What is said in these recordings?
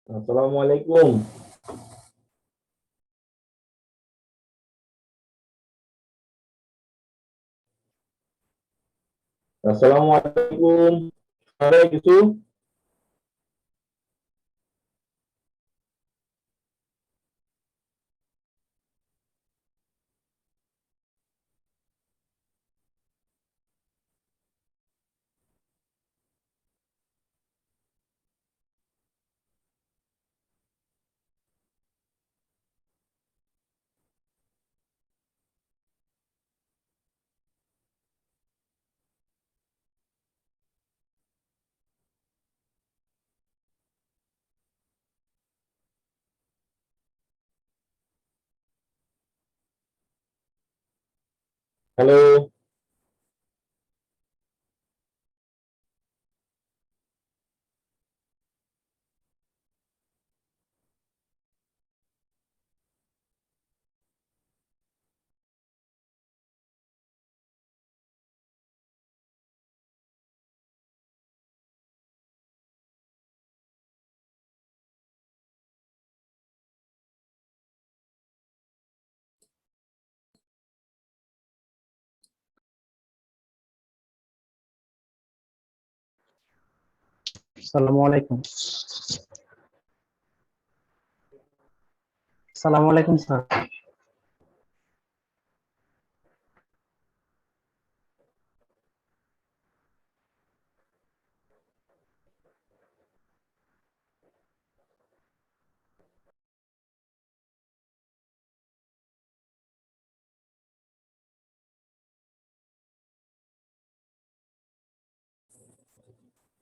Assalamualaikum. Assalamualaikum. Sore gitu. Halo. Assalamualaikum. Assalamualaikum sir.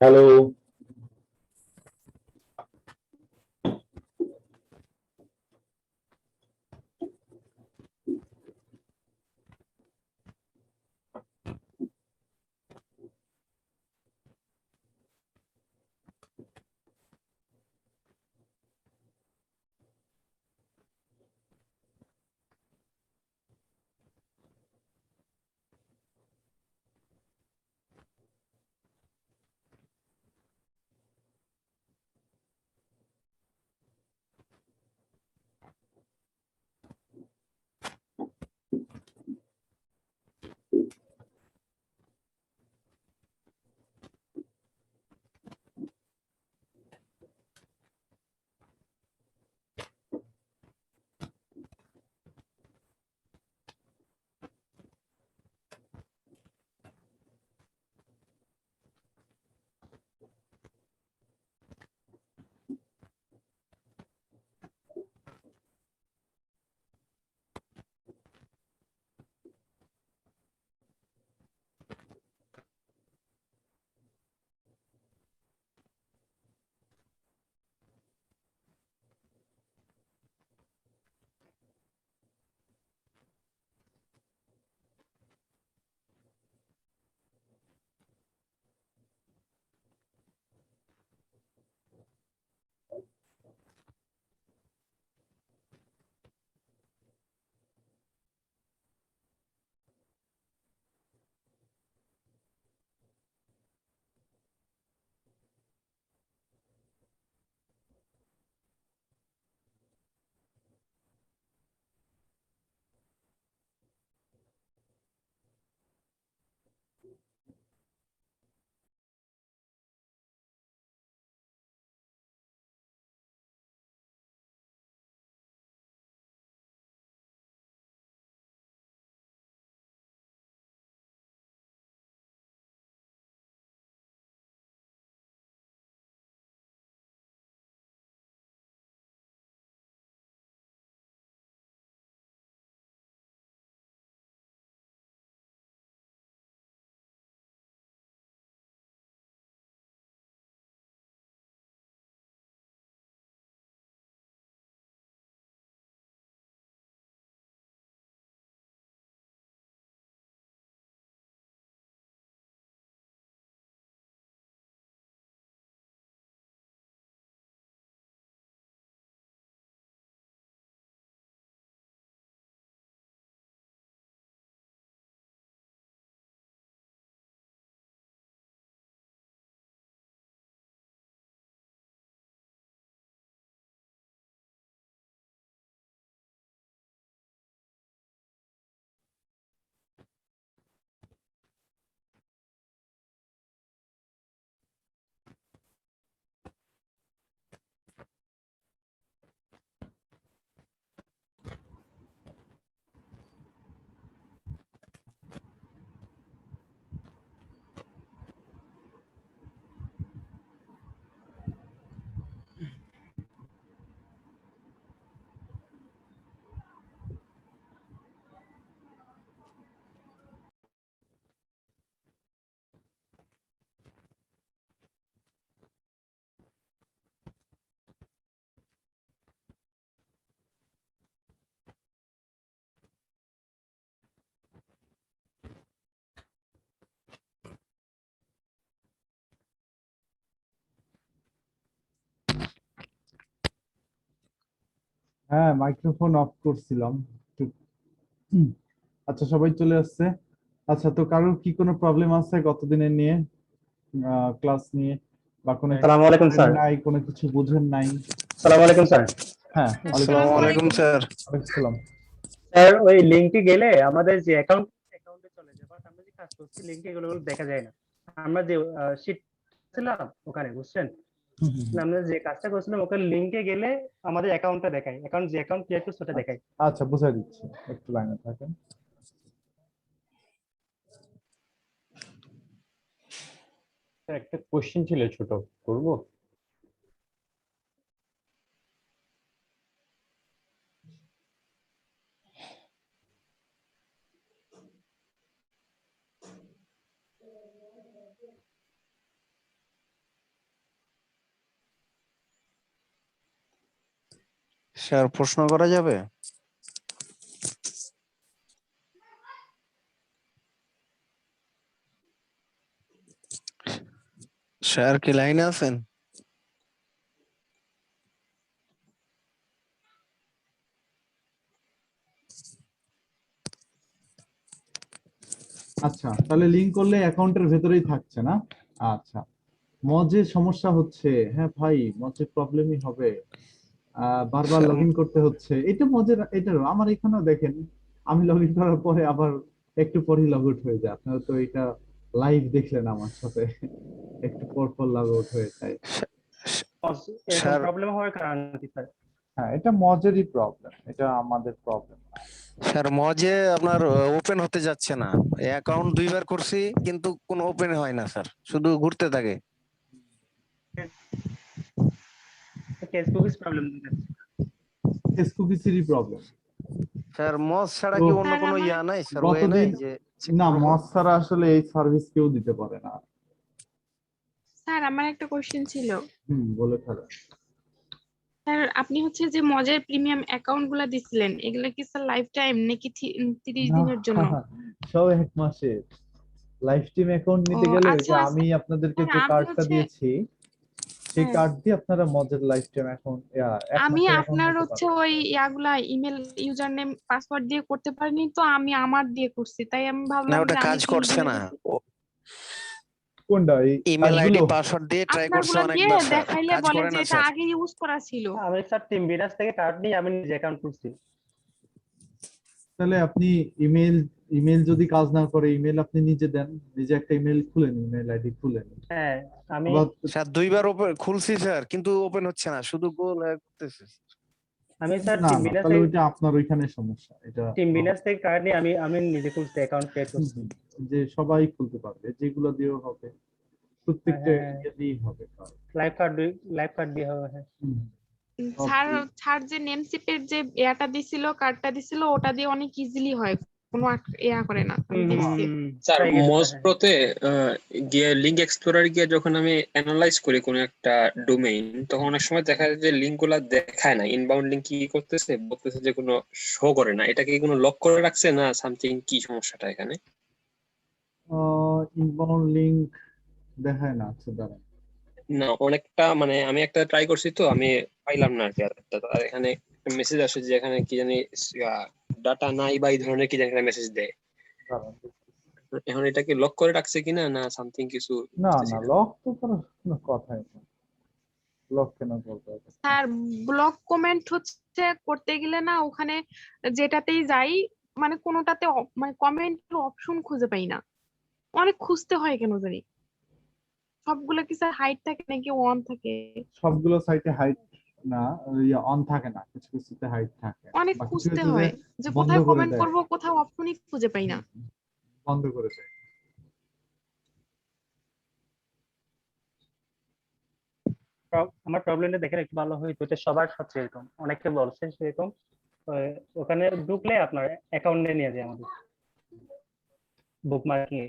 Halo. হ্যাঁ, microphone of করছিলাম একটু। হুম, আচ্ছা, সবাই চলে আসছে। আচ্ছা, তো কারোর কি কোনো প্রবলেম আছে গতদিনের নিয়ে, ক্লাস নিয়ে, বা কোনো কিছু আসসালামু আলাইকুম করেন স্যার। নাই, কোনো কিছু বুঝেন নাই? আসসালামু আলাইকুম স্যার। হ্যাঁ, ওয়ালাইকুম আসসালামু আসসালাম। আলাইকুম স্যার। ওয়ালাইকুম আসসালাম। স্যার ওই লিংকে গেলে আমাদের যে অ্যাকাউন্টে চলে যায়, বাট আমরা যে কাজ করছি লিংকে এগুলো দেখা যায় না। আমরা যে শিট ছিলাম ওখানে, বুঝছেন? হুম, হুম, হুম। আমরা যে কাজটা করছিলাম ওখানে লিংকে গেলে আমাদের অ্যাকাউন্টটা দেখায়, অ্যাকাউন্ট ক্রিয়েট করছে ওটা দেখায়। আচ্ছা, বুঝাই দিচ্ছি, একটু লাইনে থাকেন। স্যার একটা কোশ্চেন ছিল ছোট, করব? স্যার প্রশ্ন করা যাবে? স্যার কি লাইনে আছেন? আচ্ছা, তাহলে লিংক করলে অ্যাকাউন্টের ভেতরেই থাকছে না? আচ্ছা, মজে সমস্যা হচ্ছে। হ্যাঁ ভাই, মজে প্রবলেমই হবে। বারবার স্যার লগ ইন করতে হচ্ছে। এটা মজার, এটারও আমার এখানেও দেখেন, আমি লগ ইন করার পরে আবার একটু পরই লগ আউট হয়ে যায়। আপনারা তো এটা লাইভ দেখলেন আমার সাথে, একটু পর পর লগ আউট হয়ে যায়। এরকম স্যার প্রবলেম হওয়ার কারণ কি স্যার? হ্যাঁ, এটা মজেরই প্রবলেম, এটা আমাদের প্রবলেম না। স্যার মজে আপনার ওপেন হতে যাচ্ছে না। অ্যাকাউন্ট দুইবার করছি কিন্তু কোনো ওপেন হয় না স্যার, শুধু ঘুরতে থাকে। কেস কুকিজ প্রবলেম দিচ্ছে। ফেস কুকিজেরই প্রবলেম। স্যার মজ ছাড়া তো কি অন্য স্যার কোনো আমার ইয়া নাই স্যার, ওয়ে নাই গতদিন, যে চেক না, করবো? মজ ছাড়া আসলে এই সার্ভিস কেউ দিতে পারে না। স্যার আমার একটা কোশ্চেন ছিল। বলে ফেলেন। স্যার আপনি হচ্ছে যে মজার প্রিমিয়াম অ্যাকাউন্ট গুলা দিছিলেন, এগুলা কি স্যার লাইফ টাইম নাকি 30 না, দিনের জন্য? সব এক মাসে। লাইফ টাইম অ্যাকাউন্ট ও নিতে গেলে ওই যে আচ্ছা আমি আপনাদেরকে স্যার, যে আমি কার্ডটা হচ্ছে দিয়েছি, সেই হ্যাঁ, কার্ড দিয়ে আপনারা মজার লাইফ টাইম অ্যাকাউন্ট, এক আমি মাসের অ্যাকাউন্ট আপনার নিতে হচ্ছে পারেন। ওই ইয়াগুলা ইমেল ইউজার নেম পাসওয়ার্ড দিয়ে করতে পারিনি, তো আমি আমার দিয়ে করছি, তাই আমি না ভাবলাম ওটা যে আমি কাজ 30 করছে দিনে না। দিছি। কোনটা, এই ইমেল আইডি কার্ডগুলো? পাসওয়ার্ড দিয়ে ট্রাই আপনার করছে গুলা দিয়ে অনেকবার স্যার, দেখাইলে কাজ বলে করে যে না এটা স্যার। আগে ইউজ করা ছিল। আমি স্যার টিম বিনাস থেকে কার্ড নিয়ে আমি নিজে অ্যাকাউন্ট করছি। তাহলে আপনি ইমেল ইমেল যদি কাজ না করে, ইমেল আপনি নিজে দেন, নিজে একটা ইমেল খুলেন, ইমেল আইডি খুলেন। হ্যাঁ, আমি আবার স্যার দুইবার ওপেন খুলছি স্যার, কিন্তু ওপেন হচ্ছে না, শুধু গোল করতেছে। আমি স্যার না না, তাহলে ওইটা আপনার ওইখানে সমস্যা, এটা টিম বিনাস থেকে কার্ড নিয়ে আমি নিজে খুলছি, অ্যাকাউন্ট ক্রিয়েট হুম, করছি। হুম, যে সবাই খুলতে পারবে, যেগুলো দিয়েও হবে, হ্যাঁ প্রত্যেকটা হ্যাঁ, ইয়ে দিয়েই হবে কাজ। লাইভ কার্ড দিয়ে হবে, হ্যাঁ। হুম, স্যার সব স্যার যে নেমসিপের যে ইয়াটা দিছিল, কার্ডটা দিছিল, ওটা দিয়ে অনেক ইজিলি হয়, কোনো ইয়া করে না, আমি দেখছি। স্যার হয়ে গেছে স্যার, হ্যাঁ। মোজপ্রোতে গিয়ে লিঙ্ক এক্সপ্লোরার গিয়ে যখন আমি অ্যানালাইজ করি কোনো একটা ডোমেইন, তখন অনেক সময় দেখা যায় যে লিঙ্ক গুলা দেখায় না, ইনবাউন্ড লিঙ্ক কি করতেছে বলতেছে যে কোনো শো করে না। এটা কি কোনো লক করে রাখছে না সামথিং, কি সমস্যাটা এখানে? ইনবাউন্ড লিংক দেখায় না। আচ্ছা, দাঁড়ান। না, অনেকটা মানে আমি একটা ট্রাই করছি তো আমি পাইলাম না আর কি। আর এখানে মেসেজ আসে যে এখানে কি জানি ডাটা নাই বা এই ধরনের কি জানি মেসেজ দেয়। দাঁড়ান। এখন এটা কি লক করে রাখছে কিনা না সামথিং কিছু না বুঝতেছি না, না। লক তো করার কোনো কথাই না। লক কেন করবে এটা? স্যার ব্লক কমেন্ট হচ্ছে করতে গেলে না, ওখানে যেটাতেই যাই মানে কোনোটাতে মানে কমেন্টের অপশন খুঁজে পাই না, অনেক খুঁজতে হয় কেন জানি। সবগুলো কি স্যার হাইড থাকে নাকি অন থাকে? সবগুলো সাইটে হাইট না, অন থাকে না, কিছু কিছুতে হাইট থাকে, অনেক বা কিছু খুঁজতে কিছুতে হয় যে বন্ধ কোথায় করে কমেন্ট দেয়। করব, কোথাও অপশনই খুঁজে পাই না। বন্ধ করে দেয়। আমার প্রবলেমটা দেখেন একটু ভালো হইতো, এটা সবার সাথে এরকম, অনেকে বলছে সেরকম। ওখানে ঢুকলে আপনার অ্যাকাউন্টে নিয়ে যায় আমাদের বুকমার্কিং এ।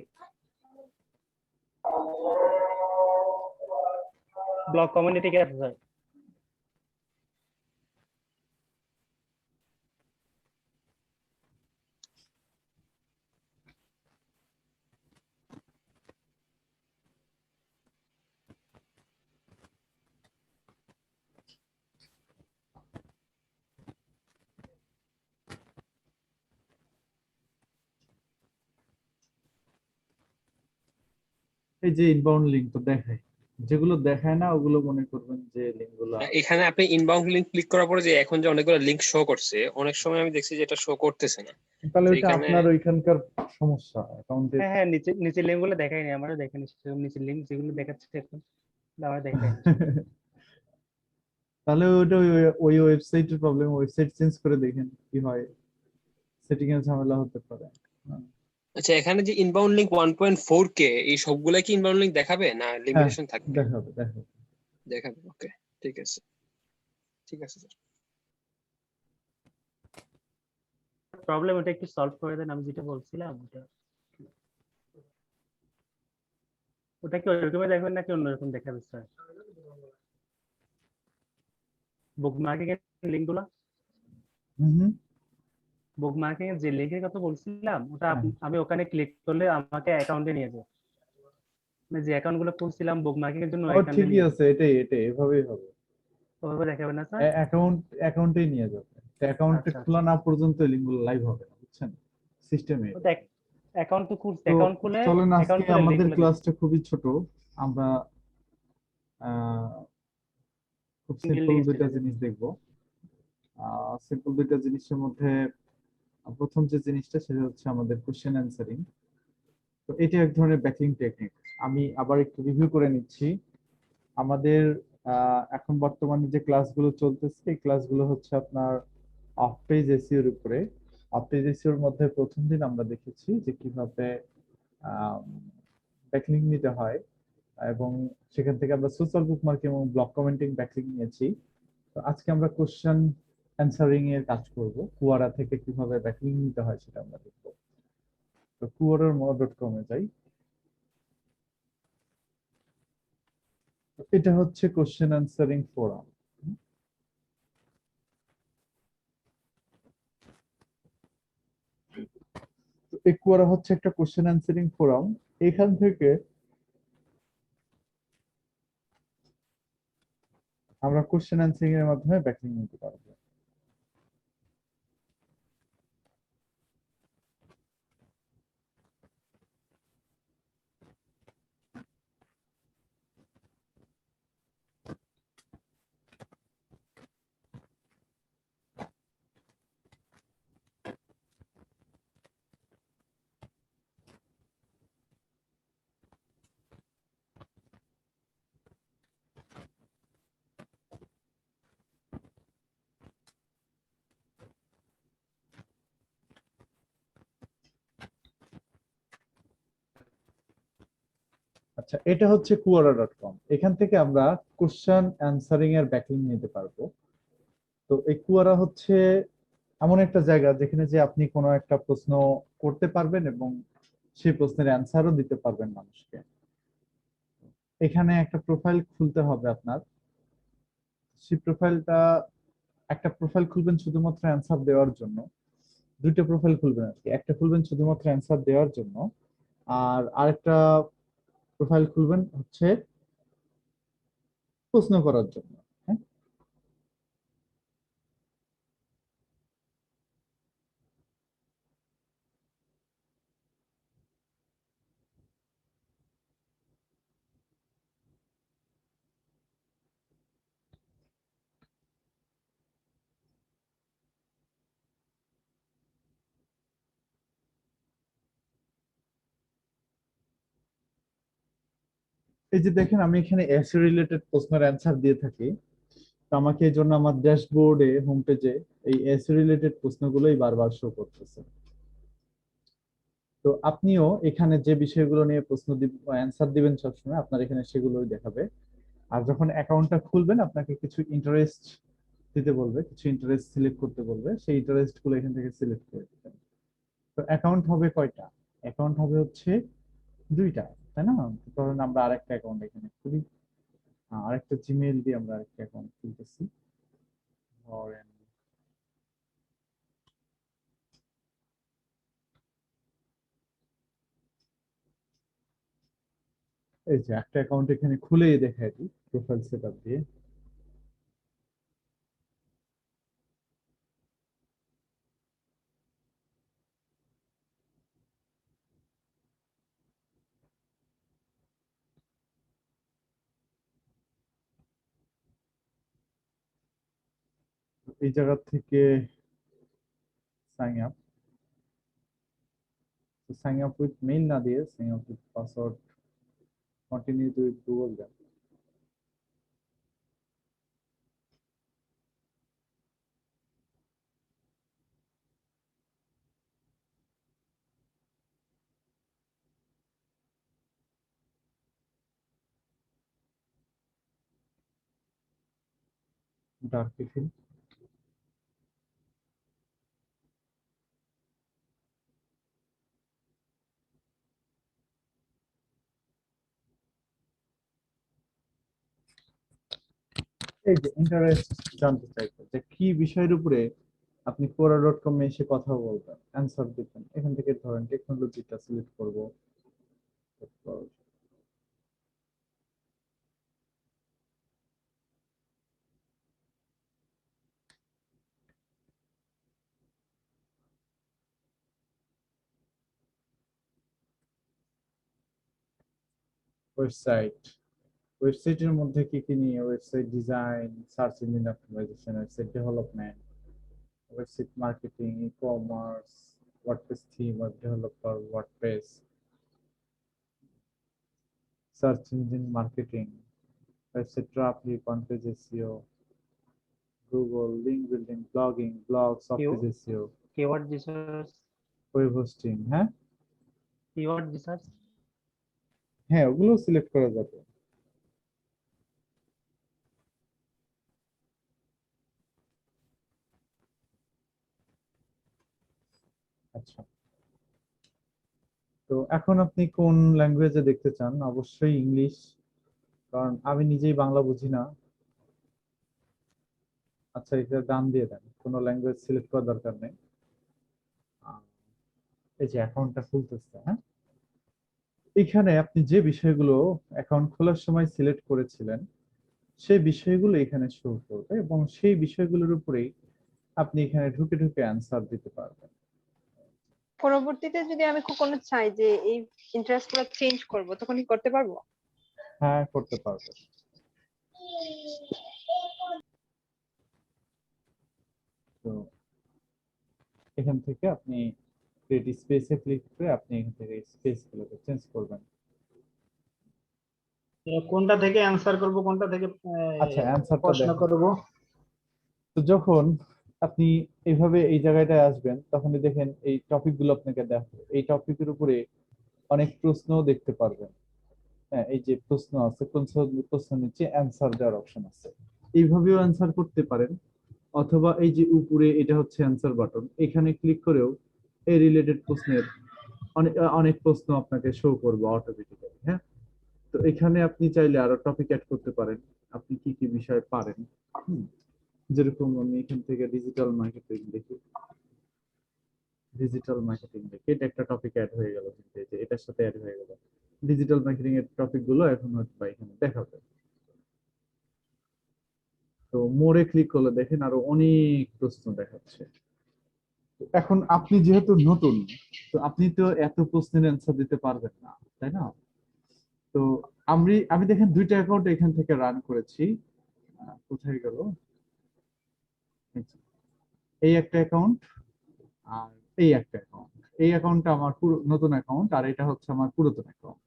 ব্লক কমিউনিটি কি আছে স্যার? এই যে ইনবাউন্ড লিঙ্ক তো দেখায়, যেগুলো দেখায় না ওগুলো মনে করবেন যে লিঙ্ক গুলো এখানে আপনি ইনবাউন্ড লিংক ক্লিক করার পরে যে এখন যে অনেকগুলো লিংক শো করছে, অনেক সময় আমি দেখছি যে এটা শো করতেছে না। তাহলে তো ওইটা এখানে আপনার ওইখানকার সমস্যা অ্যাকাউন্টে। হ্যাঁ হ্যাঁ, নিচে নিচে লিঙ্ক গুলো দেখায়নি, আমারও দেখায়নি সেরকম নিচে লিঙ্ক যেগুলো দেখাচ্ছে এখন আমার দেখায়নি। তাহলে ওইটা ওই ওয়েবসাইটের প্রবলেম, ওয়েবসাইট চেঞ্জ করে দেখেন কি হয়, সেটিং এর ঝামেলা হতে পারে। আচ্ছা, এখানে যে ইনবাউন্ড লিংক 1.4K, এই সবগুলা কি ইনবাউন্ড লিংক দেখাবে না হ্যাঁ লিমিটেশন থাকবে? দেখাবে দেখাবে। দেখাবে, ওকে, ঠিক আছে, ঠিক আছে স্যার। প্রবলেম ওটা একটু সলভ করে দেন, আমি যেটা বলছিলাম ওটা। ওটা কি ওইরকমই দেখবেন নাকি অন্যরকম দেখাবে স্যার? বুকমার্কিং এর লিঙ্ক গুলা, হুম। বুকমার্কিং এর যে লিঙ্কের কথা বলছিলাম ওটা হ্যাঁ। আমি ওখানে ক্লিক করলে আমাকে অ্যাকাউন্টে নিয়ে যাবে, মানে যে অ্যাকাউন্ট গুলো খুলছিলাম বুকমার্কিং এর জন্য ও অ্যাকাউন্টে ঠিকই নিয়ে যাবে। আছে, এটাই এটাই এভাবেই হবে। ওভাবে দেখাবে না স্যার? অ্যাকাউন্টেই নিয়ে যাবে, অ্যাকাউন্টে আচ্ছা খোলা আচ্ছা, না পর্যন্ত লিঙ্কগুলো লাইভ হবে না, বুঝছেন সিস্টেমে। ওটা অ্যাকাউন্ট তো খুলছে, তো অ্যাকাউন্ট খুলে চলেন, আজকে অ্যাকাউন্ট খুলে লিঙ্ক আমাদের গুলো দিবে। ক্লাসটা খুবই ছোট, আমরা খুব সিঙ্গেল সিম্পল লিস্টে দুইটা যাবে। জিনিস দেখবো। সিম্পল দুইটা জিনিসের মধ্যে প্রথম যে জিনিসটা সেটা হচ্ছে আমাদের কোশ্চেন অ্যান্সারিং। তো এটা এক ধরনের ব্যাকলিং টেকনিক। আমি আবার একটু রিভিউ করে নিচ্ছি। আমাদের এখন বর্তমানে যে ক্লাসগুলো চলতেছে এই ক্লাসগুলো হচ্ছে আপনার অফ পেজ এসইও এর উপরে। অফ পেজ এসইও এর মধ্যে প্রথম দিন আমরা দেখেছি যে কিভাবে ব্যাকলিং নিতে হয়, এবং সেখান থেকে আমরা সোশ্যাল বুকমার্কিং এবং ব্লক কমেন্টিং ব্যাকলিং নিয়েছি। তো আজকে আমরা কোশ্চেন অ্যান্সারিং এর কাজ করব, কুয়ারা থেকে কিভাবে ব্যাকলিং নিতে হয় সেটা আমরা দেখবো। তো quora.mo.com এ যাই। এটা হচ্ছে কোশ্চেন অ্যান্সারিং ফোরাম। এই quora হচ্ছে একটা কোশ্চেন অ্যান্সারিং ফোরাম। এখান থেকে আমরা কোশ্চেন অ্যান্সারিং এর মাধ্যমে ব্যাকলিং নিতে পারবো। আচ্ছা, এটা হচ্ছে quora.com। এখান থেকে আমরা কোশ্চেন অ্যান্সারিং এর ব্যাকলিং নিতে পারবো। তো এই quora হচ্ছে এমন একটা জায়গা যেখানে যে আপনি কোনো একটা প্রশ্ন করতে পারবেন এবং সেই প্রশ্নের অ্যান্সারও দিতে পারবেন মানুষকে। এখানে একটা প্রোফাইল খুলতে হবে আপনার। সেই প্রোফাইলটা, একটা প্রোফাইল খুলবেন শুধুমাত্র অ্যান্সার দেওয়ার জন্য, দুইটা প্রোফাইল খুলবেন আর কি। একটা খুলবেন শুধুমাত্র অ্যান্সার দেওয়ার জন্য, আর আরেকটা প্রোফাইল খুলবেন হচ্ছে প্রশ্ন করার জন্য। হ্যাঁ, এই যে দেখেন আমি এখানে এসে রিলেটেড প্রশ্নের অ্যান্সার দিয়ে থাকি। তো আমাকে এই জন্য আমার ড্যাশবোর্ডে হোম পেজে এই এসে রিলেটেড প্রশ্নগুলোই বারবার শো করতেছে। তো আপনিও এখানে যে বিষয়গুলো নিয়ে প্রশ্ন অ্যান্সার দিবেন সবসময় আপনার এখানে সেগুলোই দেখাবে। আর যখন অ্যাকাউন্টটা খুলবেন আপনাকে কিছু ইন্টারেস্ট দিতে বলবে, কিছু ইন্টারেস্ট সিলেক্ট করতে বলবে, সেই ইন্টারেস্ট গুলো এখান থেকে সিলেক্ট করে দিবেন। তো অ্যাকাউন্ট হবে কয়টা? অ্যাকাউন্ট হবে হচ্ছে দুইটা, তাই না? ধরুন আমরা আরেকটা অ্যাকাউন্ট এখানে খুলি, আরেকটা জিমেইল দিয়ে আমরা আরেকটা অ্যাকাউন্ট খুলতেছি। ধরেন এই যে একটা অ্যাকাউন্ট এখানে খুলেই দেখায় দিই প্রোফাইল সেটআপ দিয়ে। এই জায়গা থেকে sign up, sign up with mail না দিয়ে sign up with password continue with Google দেন। ডার্ক ফিল এই যে ইন্টারেস্ট জানতে চাইছে যে কি বিষয়ের উপরে আপনি quora.com এ এসে কথা বলবেন, অ্যান্সার দিবেন। এখান থেকে ধরেন টেকনোলজিটা সিলেক্ট করব। ওয়েবসাইট, ওয়েবসাইটের মধ্যে কি কি নিয়ে, website design, search engine optimisation, website development, website marketing, e commerce, WordPress theme, web developer, WordPress, search engine marketing, website traffic, on page SEO, Google, link building, blogging, blogs, off page SEO, keyword research, web hosting. হ্যাঁ keyword research. হ্যাঁ, ওগুলো select করা যাবে। আচ্ছা, তো এখন আপনি কোন ল্যাঙ্গুয়েজে দেখতে চান? অবশ্যই ইংলিশ, কারণ আমি নিজেই বাংলা বুঝি না। আচ্ছা, এটা ডান দিয়ে দেন, কোনো ল্যাঙ্গুয়েজ সিলেক্ট করার দরকার নেই। এই যে অ্যাকাউন্টটা খুলতেছে, হ্যাঁ, এখানে আপনি যে বিষয়গুলো অ্যাকাউন্ট খোলার সময় সিলেক্ট করেছিলেন সেই বিষয়গুলো এখানে শো করবে এবং সেই বিষয়গুলোর উপরেই আপনি এখানে ঢুকে ঢুকে অ্যান্সার দিতে পারবেন। পরবর্তীতে যদি আমি কোনো চাই যে এই ইন্টারেস্ট গুলো চেঞ্জ করব, তখন কি করতে পারবো? হ্যাঁ, করতে পারবেন। তো এখান থেকে আপনি ক্রিয়েট স্পেসে ক্লিক করে আপনি এখান থেকে স্পেসগুলোকে চেঞ্জ করবেন। কোনটা থেকে অ্যান্সার করব, কোনটা থেকে আচ্ছা, অ্যান্সারটা প্রশ্ন দেখেন। করব? তো যখন আপনি এইভাবে এই জায়গাটায় আসবেন তখনই দেখেন এই টপিকগুলো আপনাকে দেখাবে। এই টপিকের উপরে অনেক প্রশ্ন দেখতে পারবেন। হ্যাঁ, এই যে প্রশ্ন আছে, কোন প্রশ্ন নিচে অ্যান্সার দেওয়ার অপশন আছে, এইভাবেও অ্যান্সার করতে পারেন। অথবা এই যে উপরে এটা হচ্ছে অ্যান্সার বাটন, এখানে ক্লিক করেও এই রিলেটেড প্রশ্নের অনেক অনেক প্রশ্ন আপনাকে শো করবে অটোমেটিক্যালি। হ্যাঁ, তো এখানে আপনি চাইলে আরো টপিক অ্যাড করতে পারেন, আপনি কি কি বিষয় পারেন। যেরকম আমি এখান থেকে ডিজিটাল মার্কেটিং দেখি, এটা একটা টপিক অ্যাড হয়ে গেল, কিন্তু এই যে এটার সাথে অ্যাড হয়ে গেল। ডিজিটাল মার্কেটিং এর টপিক গুলো এখন হয়তো এখানে দেখাবে। তো মোরে ক্লিক করলে দেখেন আরো অনেক প্রশ্ন দেখাচ্ছে। এখন আপনি যেহেতু নতুন, তো আপনি তো এত প্রশ্নের অ্যান্সার দিতে পারবেন না, তাই না? তো আমি দেখেন দুইটা অ্যাকাউন্ট এখান থেকে রান করেছি। কোথায় গেল? এই একটা অ্যাকাউন্ট আর এই একটা অ্যাকাউন্ট। এই অ্যাকাউন্টটা আমার নতুন অ্যাকাউন্ট, আর এটা হচ্ছে আমার পুরাতন অ্যাকাউন্ট।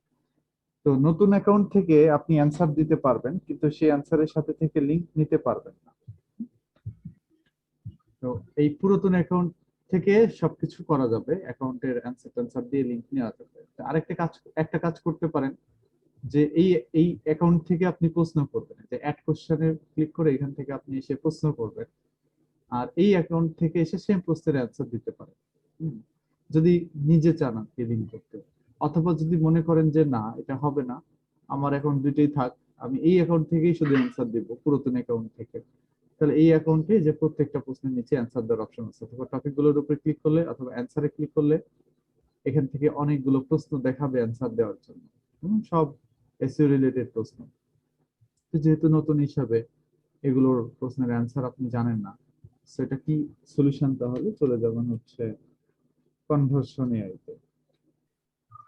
তো নতুন অ্যাকাউন্ট থেকে আপনি অ্যান্সার দিতে পারবেন, কিন্তু সেই অ্যান্সারের সাথে থেকে লিংক নিতে পারবেন না। তো এই পুরাতন অ্যাকাউন্ট থেকে সবকিছু করা যাবে, অ্যাকাউন্টের অ্যান্সার দিয়ে লিংক নেওয়া যাবে। আরেকটা একটা কাজ করতে পারেন যে এই অ্যাকাউন্ট থেকে আপনি প্রশ্ন করবেন, যে অ্যাড কোশ্চেনে ক্লিক করে এখান থেকে আপনি এসে প্রশ্ন করবেন, আর এই অ্যাকাউন্ট থেকে এসে সেম প্রশ্নের অ্যান্সার দিতে পারেন যদি নিজে চান আর কি লিংক করতে। অথবা যদি মনে করেন যে না, এটা হবে না, আমার অ্যাকাউন্ট দুইটাই থাক, আমি এই অ্যাকাউন্ট থেকেই শুধু অ্যান্সার দিব পুরাতন অ্যাকাউন্ট থেকে, তাহলে এই অ্যাকাউন্টে যে প্রত্যেকটা প্রশ্নের নিচে অ্যান্সার দেওয়ার অপশন আছে, অথবা টপিকগুলোর উপরে ক্লিক করলে অথবা অ্যান্সারে ক্লিক করলে এখান থেকে অনেকগুলো প্রশ্ন দেখাবে অ্যান্সার দেওয়ার জন্য, সব এসইও রিলেটেড প্রশ্ন। তো যেহেতু নতুন হিসাবে এগুলোর প্রশ্নের অ্যান্সার আপনি জানেন না, সেটা কি সলিউশন? তাহলে চলে যাবেন হচ্ছে কনভার্সন এআইতে।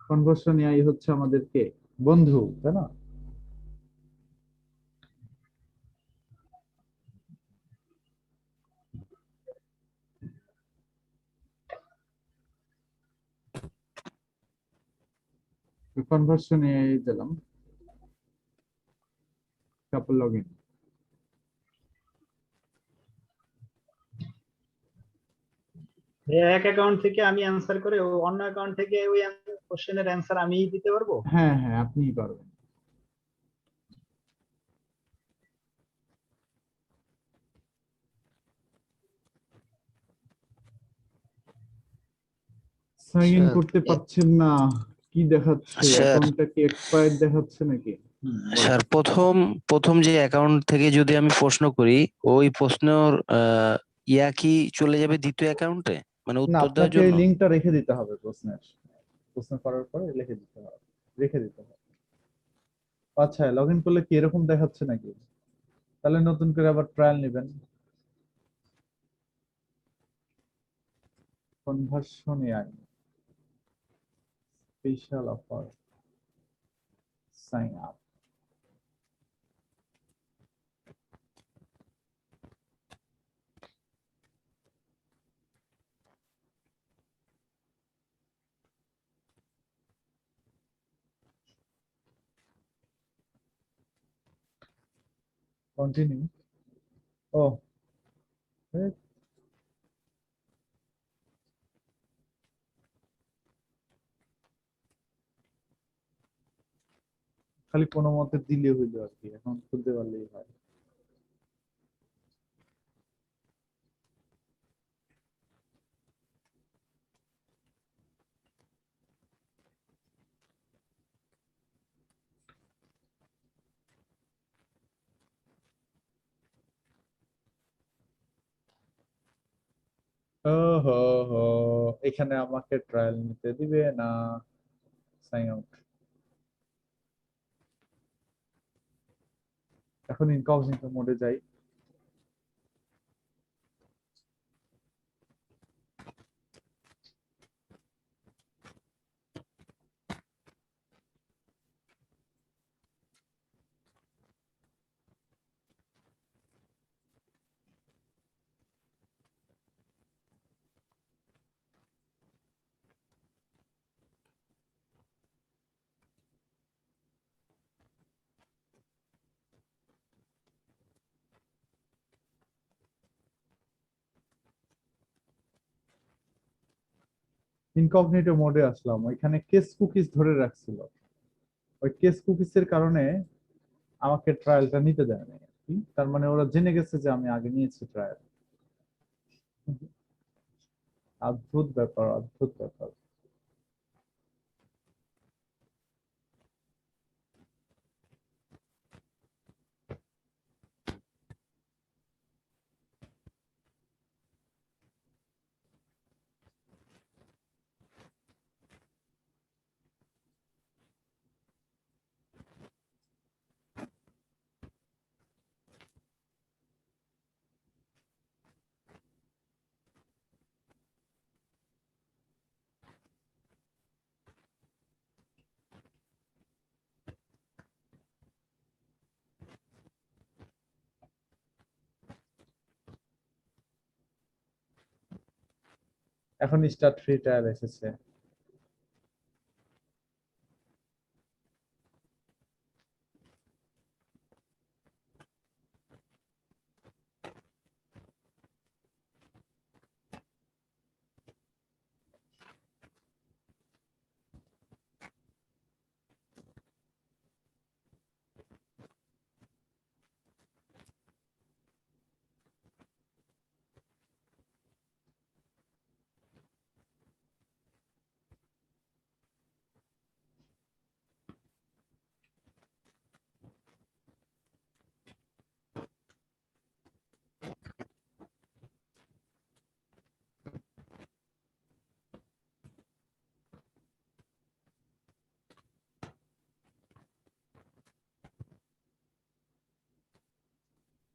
কনভার্সন এআই হচ্ছে আমাদেরকে বন্ধু, তাই না? ওকে, কনভার্সনে দিলাম, তারপর লগ ইন। এক অ্যাকাউন্ট থেকে আমি অ্যান্সার করে অন্য অ্যাকাউন্ট থেকে ওই কোশ্চেনের অ্যান্সার আমিই দিতে পারবো? হ্যাঁ হ্যাঁ, আপনিই পারবেন। সাইন ইন স্যার, করতে পারছেন না, কি দেখাচ্ছে? স্যার অ্যাকাউন্টটা কি এক্সপায়ার্ড দেখাচ্ছে নাকি? বলেন। স্যার প্রথম প্রথম যে অ্যাকাউন্ট থেকে যদি আমি প্রশ্ন করি, ওই প্রশ্নের ইয়া কি চলে যাবে দ্বিতীয় অ্যাকাউন্টে, মানে না, উত্তর দেওয়ার আপনাকে এই জন্য? লিঙ্কটা রেখে দিতে হবে প্রশ্নের, প্রশ্ন করার পরে রেখে দিতে হবে। আচ্ছা, লগ ইন করলে কি এরকম দেখাচ্ছে নাকি? তাহলে নতুন করে আবার ট্রায়াল নেবেন। Conversion AI special offer, sign up. Continue. ও, এই, খালি কোনো মতে দিলে হইলো আর কি, এখন খুলতে পারলেই হয়। ও হো হো, এখানে আমাকে ট্রায়াল নিতে দিবে না। Sign out. এখন ইনকগনিটো মোডে যাই। ইনকগনিটো মোডে আসলাম, ওইখানে কেস কুকিজ ধরে রাখছিল। ওই কেস কুকিজ এর কারণে আমাকে ট্রায়ালটা নিতে দেয় না আর কি। তার মানে ওরা জেনে গেছে যে আমি আগে নিয়েছি ট্রায়াল। অদ্ভুত ব্যাপার, অদ্ভুত ব্যাপার। এখন স্টার্ট ফ্রি ট্রায়াল এসেছে।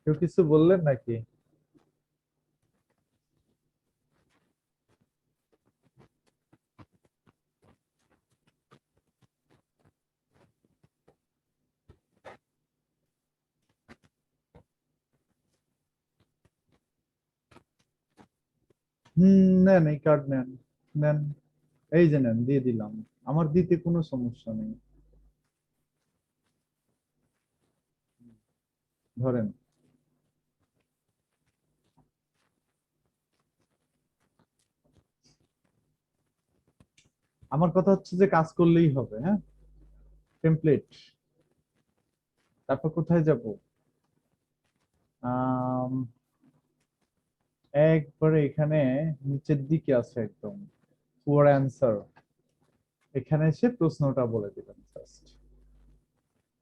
কেউ কিছু বললেন নাকি? নেন এই কার্ড নেন, নেন। এই যে নেন, দিয়ে দিলাম। আমার দিতে কোনো সমস্যা নেই, ধরেন। আমার কথা হচ্ছে যে কাজ করলেই হবে। হ্যাঁ, টেমপ্লেট, তারপর কোথায় যাব? আম, একবারে এখানে নিচের দিকে আছে একদম, পুয়ার অ্যান্সার। এখানে এসে প্রশ্নটা বলে দিবেন জাস্ট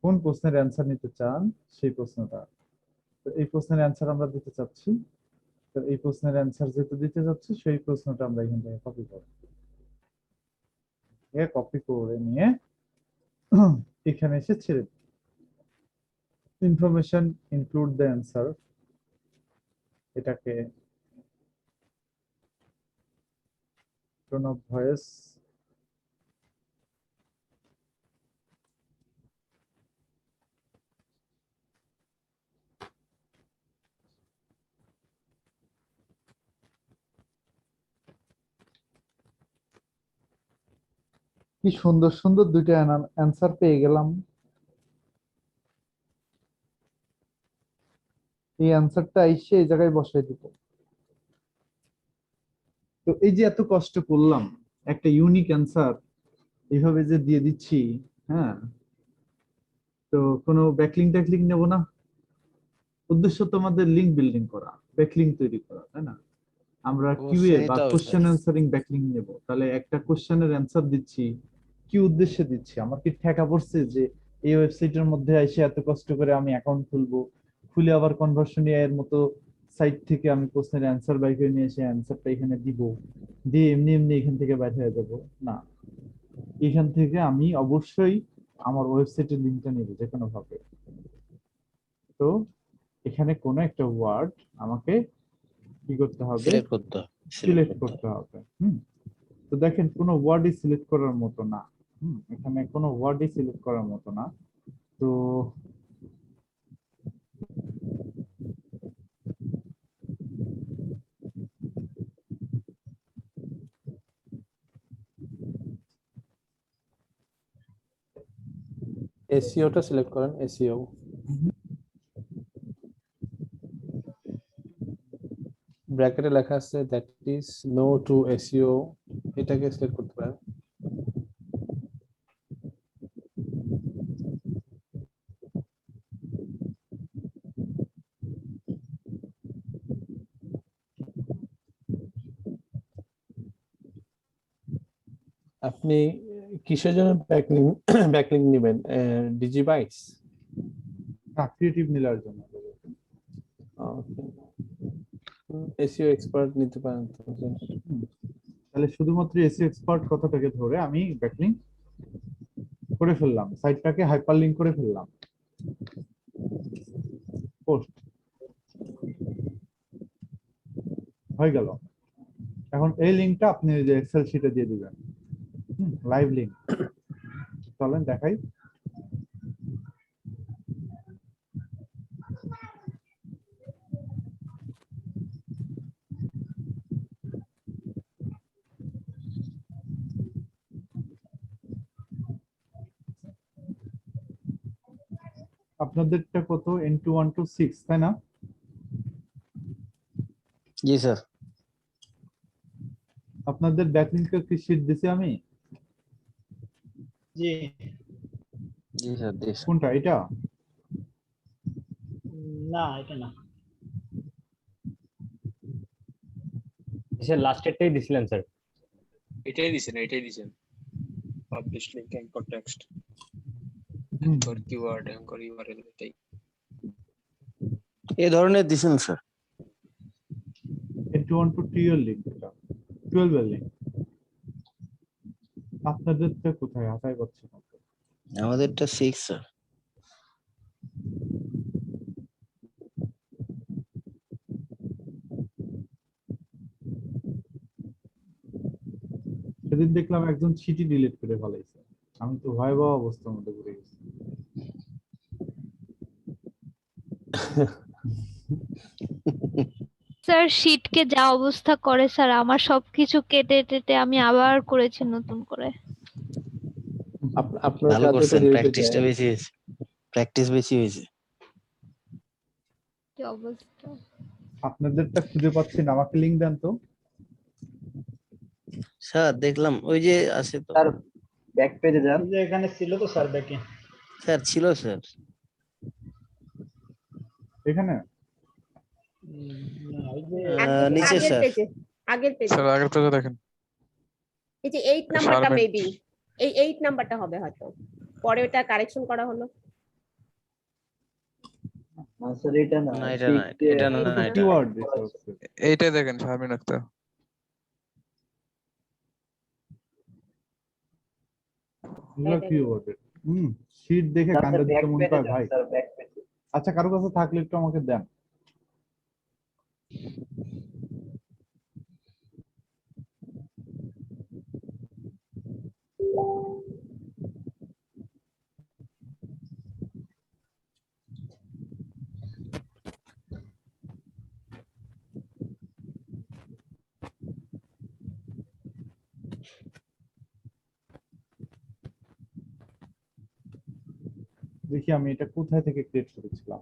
কোন প্রশ্নের অ্যান্সার নিতে চান, সেই প্রশ্নটা। তো এই প্রশ্নের অ্যান্সার আমরা দিতে চাচ্ছি, তো এই প্রশ্নের অ্যান্সার যেহেতু দিতে চাচ্ছি, সেই প্রশ্নটা আমরা এখান থেকে কপি করব। কপি করে নিয়ে এখানে এসে ছেড়ে দিই। ইনফরমেশন ইনক্লুড দ্য অ্যান্সার, এটাকে টোন অফ ভয়েস কি সুন্দর সুন্দর দুইটা অ্যান্সার পেয়ে গেলাম। এই অ্যান্সারটা এসে এই জায়গায় বসাই দিব। তো এই যে এত কষ্ট করলাম একটা ইউনিক অ্যান্সার এইভাবে যে দিয়ে দিচ্ছি, হ্যাঁ, তো কোনো ব্যাকলিং ট্যাকলিং নেব না। উদ্দেশ্য তো আমাদের লিঙ্ক বিল্ডিং করা, ব্যাকলিং তৈরি করা, তাই না? আমরা কিউএ অবশ্যই বা এটা হবে স্যার। কোশ্চেন অ্যান্সারিং ব্যাকলিং নেব, তাহলে একটা কোশ্চেনের অ্যান্সার দিচ্ছি, কি উদ্দেশ্যে দিচ্ছি? আমার কি ঠেকা পড়ছে যে এই ওয়েবসাইটের মধ্যে এসে এত কষ্ট করে আমি অ্যাকাউন্ট খুলবো, খুলে আবার কনভার্সন এর মতো সাইট থেকে আমি প্রশ্নের অ্যান্সার বাই করে নিয়ে এসে অ্যান্সারটা এখানে দিব, দিয়ে এমনি এমনি এখান থেকে বাইরে হয়ে যাবো না। এখান থেকে আমি অবশ্যই আমার ওয়েবসাইটের লিঙ্কটা নেব যে কোনো ভাবে। তো এখানে কোনো একটা ওয়ার্ড আমাকে কি করতে হবে? সিলেক্ট করতে হবে, সিলেক্ট করতে হবে। তো দেখেন কোনো ওয়ার্ডই সিলেক্ট করার মতো না। এখানে কোনো ওয়ার্ডই সিলেক্ট করার মতো না। তো এসইওটা সিলেক্ট করেন, এসইও। ব্র্যাকেটে লেখা আছে that is no to SEO, এটাকে সিলেক্ট করতে পারেন। আপনি কিসের জন্য ব্যাকলিং ব্যাকলিং নেবেন? ডিজিবাইটস, ক্রিয়েটিভ মিলার জন্য এসইও এক্সপার্ট নিতে পারেন তো। তাহলে শুধুমাত্র এসইও এক্সপার্ট কথাটাকে ধরে আমি ব্যাকলিং করে ফেললাম, সাইটটাকে হাইপারলিংক করে ফেললাম, পোস্ট হয়ে গেল। এখন এই লিংকটা আপনি ওই যে এক্সেল শিটে দিয়ে দিবেন, লাইভ লিংক। চলেন দেখাই। আপনাদেরটা কত? N2126, তাই না? জি স্যার। আপনাদের ব্যাকলিংকের কি শিট দিছি আমি? জি জি স্যার, দিস। কোনটা, এটা? না, এটা না, স্যার লাস্টেরটাই দিছিলেন স্যার। এটাই দিছেন publish link anchor text anchor keyword anchor URL, এটাই। এই ধরনের দিছেন স্যার। N2123 এর লিংক, এটা 12 এর লিংক। আপনাদেরটা কোথায় আশাই করছি না। আমাদেরটা 6 স্যার। সেদিন দেখলাম একজন চিঠি ডিলিট করে ফেলাইছে, আমি তো ভয়াবহ অবস্থার মধ্যে পড়ে গেছি। স্যার শীটকে যা অবস্থা করে স্যার, আমার সবকিছু কেটে টেটে আমি আবার করেছি নতুন করে। আপনার ভালো কাজে তো করছেন, দেরিতে প্র্যাকটিসটা যায়। বেশি হয়েছে, প্র্যাকটিস বেশি হয়েছে। কি অবস্থা! আপনাদেরটা খুঁজে পাচ্ছি না, আমাকে লিংক দেন তো। স্যার দেখলাম ওই যে আছে তো স্যার ব্যাক পেজে যান। এই যে এখানে ছিল তো স্যার ব্যাকে। স্যার, ছিল স্যার। এখানে এই যে নিচে আগের স্যার। পেজে, আগের পেজে স্যার আগের পেজে দেখেন, এই যে 8 নাম্বারটা Assignment। মেবি, এই 8 নাম্বারটা হবে হয়তো, পরে ওটা কারেকশন করা হলো। স্যার এটা না, না এটা না, এটা না, এটা কিওয়ার্ড এইটাই দেখেন শারমিন আক্তার। কিওয়ার্ড। শীট দেখে কান্দা দিতে মন চায় ভাই। স্যার ব্যাক পেজে। আচ্ছা, কারো কাছে থাকলে একটু আমাকে দেন। দেখি আমি এটা কোথায় থেকে ক্রিয়েট করেছিলাম।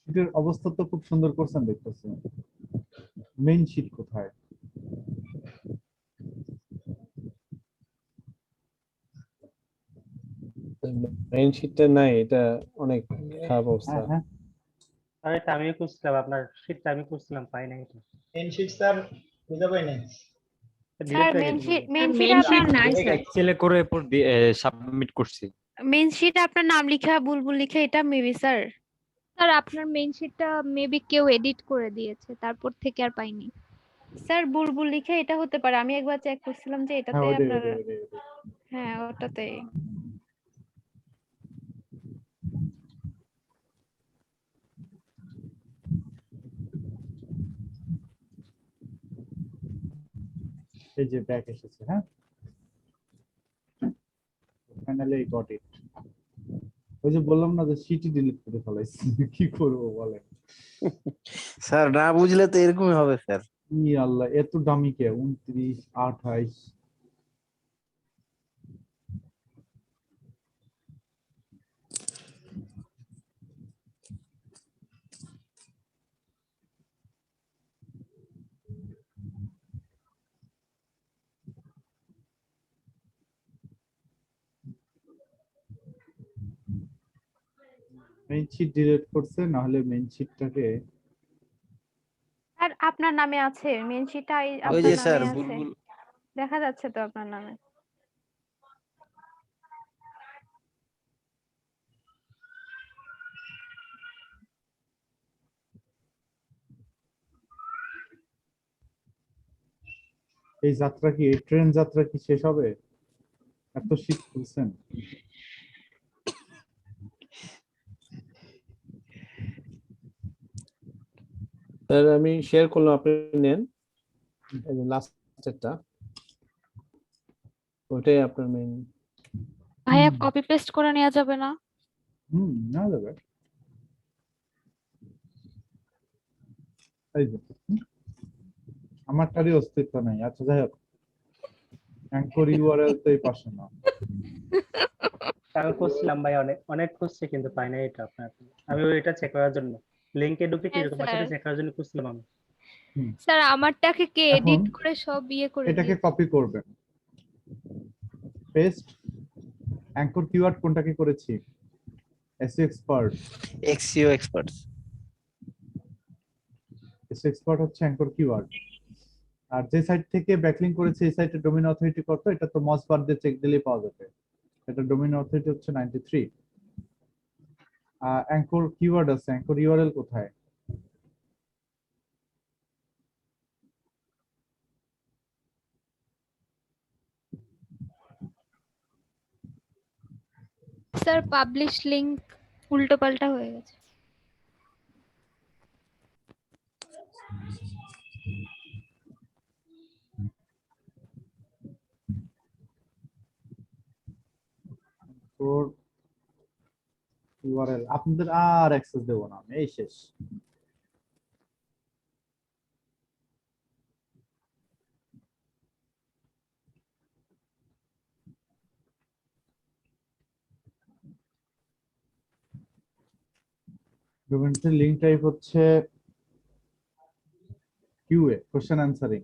শীটের অবস্থা তো খুব সুন্দর করছেন দেখতেছি। মেইন শীট কোথায়? মেইন শীটটা নাই, এটা অনেক খারাপ অবস্থা। হ্যাঁ, আর এটা আমি খুঁজছিলাম, আপনার শীটটা আমি খুঁজছিলাম, পাই না এটা। মেন শিট স্যার খুঁজে পাই নাই। স্যার মেন শিট আপনার নাই স্যার, এক্সেলে করে এরপর সাবমিট করছি। মেন শিট আপনার নাম লেখা বুলবুল লেখা, এটা মেবি স্যার। স্যার আপনার মেন শিটটা মেবি কেউ এডিট করে দিয়েছে, তারপর থেকে আর পাইনি। স্যার বুলবুল লেখা এটা হতে পারে, আমি একবার চেক করছিলাম যে এটাতে আপনার, হ্যাঁ ওটাতে। এই যে ব্যাক এসেছে। হ্যাঁ, ফাইনালি আই গট ইট। ওই যে বললাম না যে শীটই ডিলিট করে ফেলাইছি, কি করব বলেন। স্যার না বুঝলে তো এরকমই হবে স্যার। ই আল্লাহ, এত দামি কে? 29, 28। মেইন শীট ডিলিট করছে, না হলে মেইন শীটটাকে। স্যার আপনার নামে আছে মেন শিটটা, ওই আপনার যে নামে স্যার আছে, বুলবুল। দেখা যাচ্ছে তো আপনার নামে। এই যাত্রা কি, এই ট্রেন যাত্রা কি শেষ হবে? এত শীত খুলছেন। স্যার আমি শেয়ার করলাম, আপনি নেন। এই যে লাস্টেরটা, ওইটাই আপনার মেইন। ভাইয়া কপি পেস্ট করে নেওয়া যাবে না? না যাবে। এই যে আমারটারই অস্তিত্ব নাই। আচ্ছা যাই হোক, অ্যাঙ্কর ইউআরএল তো এই পাশে না। আমি খুঁজছিলাম ভাই, অনেক অনেক খুঁজছি কিন্তু পাই না এটা আপনার। আমি এটা চেক করার জন্য লিংকে ঢুকে কি রকম আছে চেক করার জন্য খুঁজছিলাম আমি। স্যার আমারটাকে কে এখন এডিট করে সব ইয়ে করে এটাকে দিয়েছে। কপি করবেন, পেস্ট। অ্যাঙ্কর কিওয়ার্ড কোনটাকে করেছি? SEO expert. SEO experts. SEO expert হচ্ছে অ্যাঙ্কর কিওয়ার্ড। আর যে সাইট থেকে ব্যাকলিংক করেছে এই সাইটের ডোমেইন অথরিটি কত? এটা তো মজ বার দিয়ে চেক দিলেই পাওয়া যাবে। এটা ডোমেইন অথরিটি হচ্ছে 93। অ্যাঙ্কর কিওয়ার্ড আছে, অ্যাঙ্কর ইউআরএল কোথায়? স্যার পাবলিশ লিংক উল্টো পাল্টা হয়ে গেছে। তোর ইউআরএল আপনাদের আর অ্যাক্সেস দেব না আমি, এই শেষ। ডকুমেন্টের লিংক টাইপ হচ্ছে QA, question answering,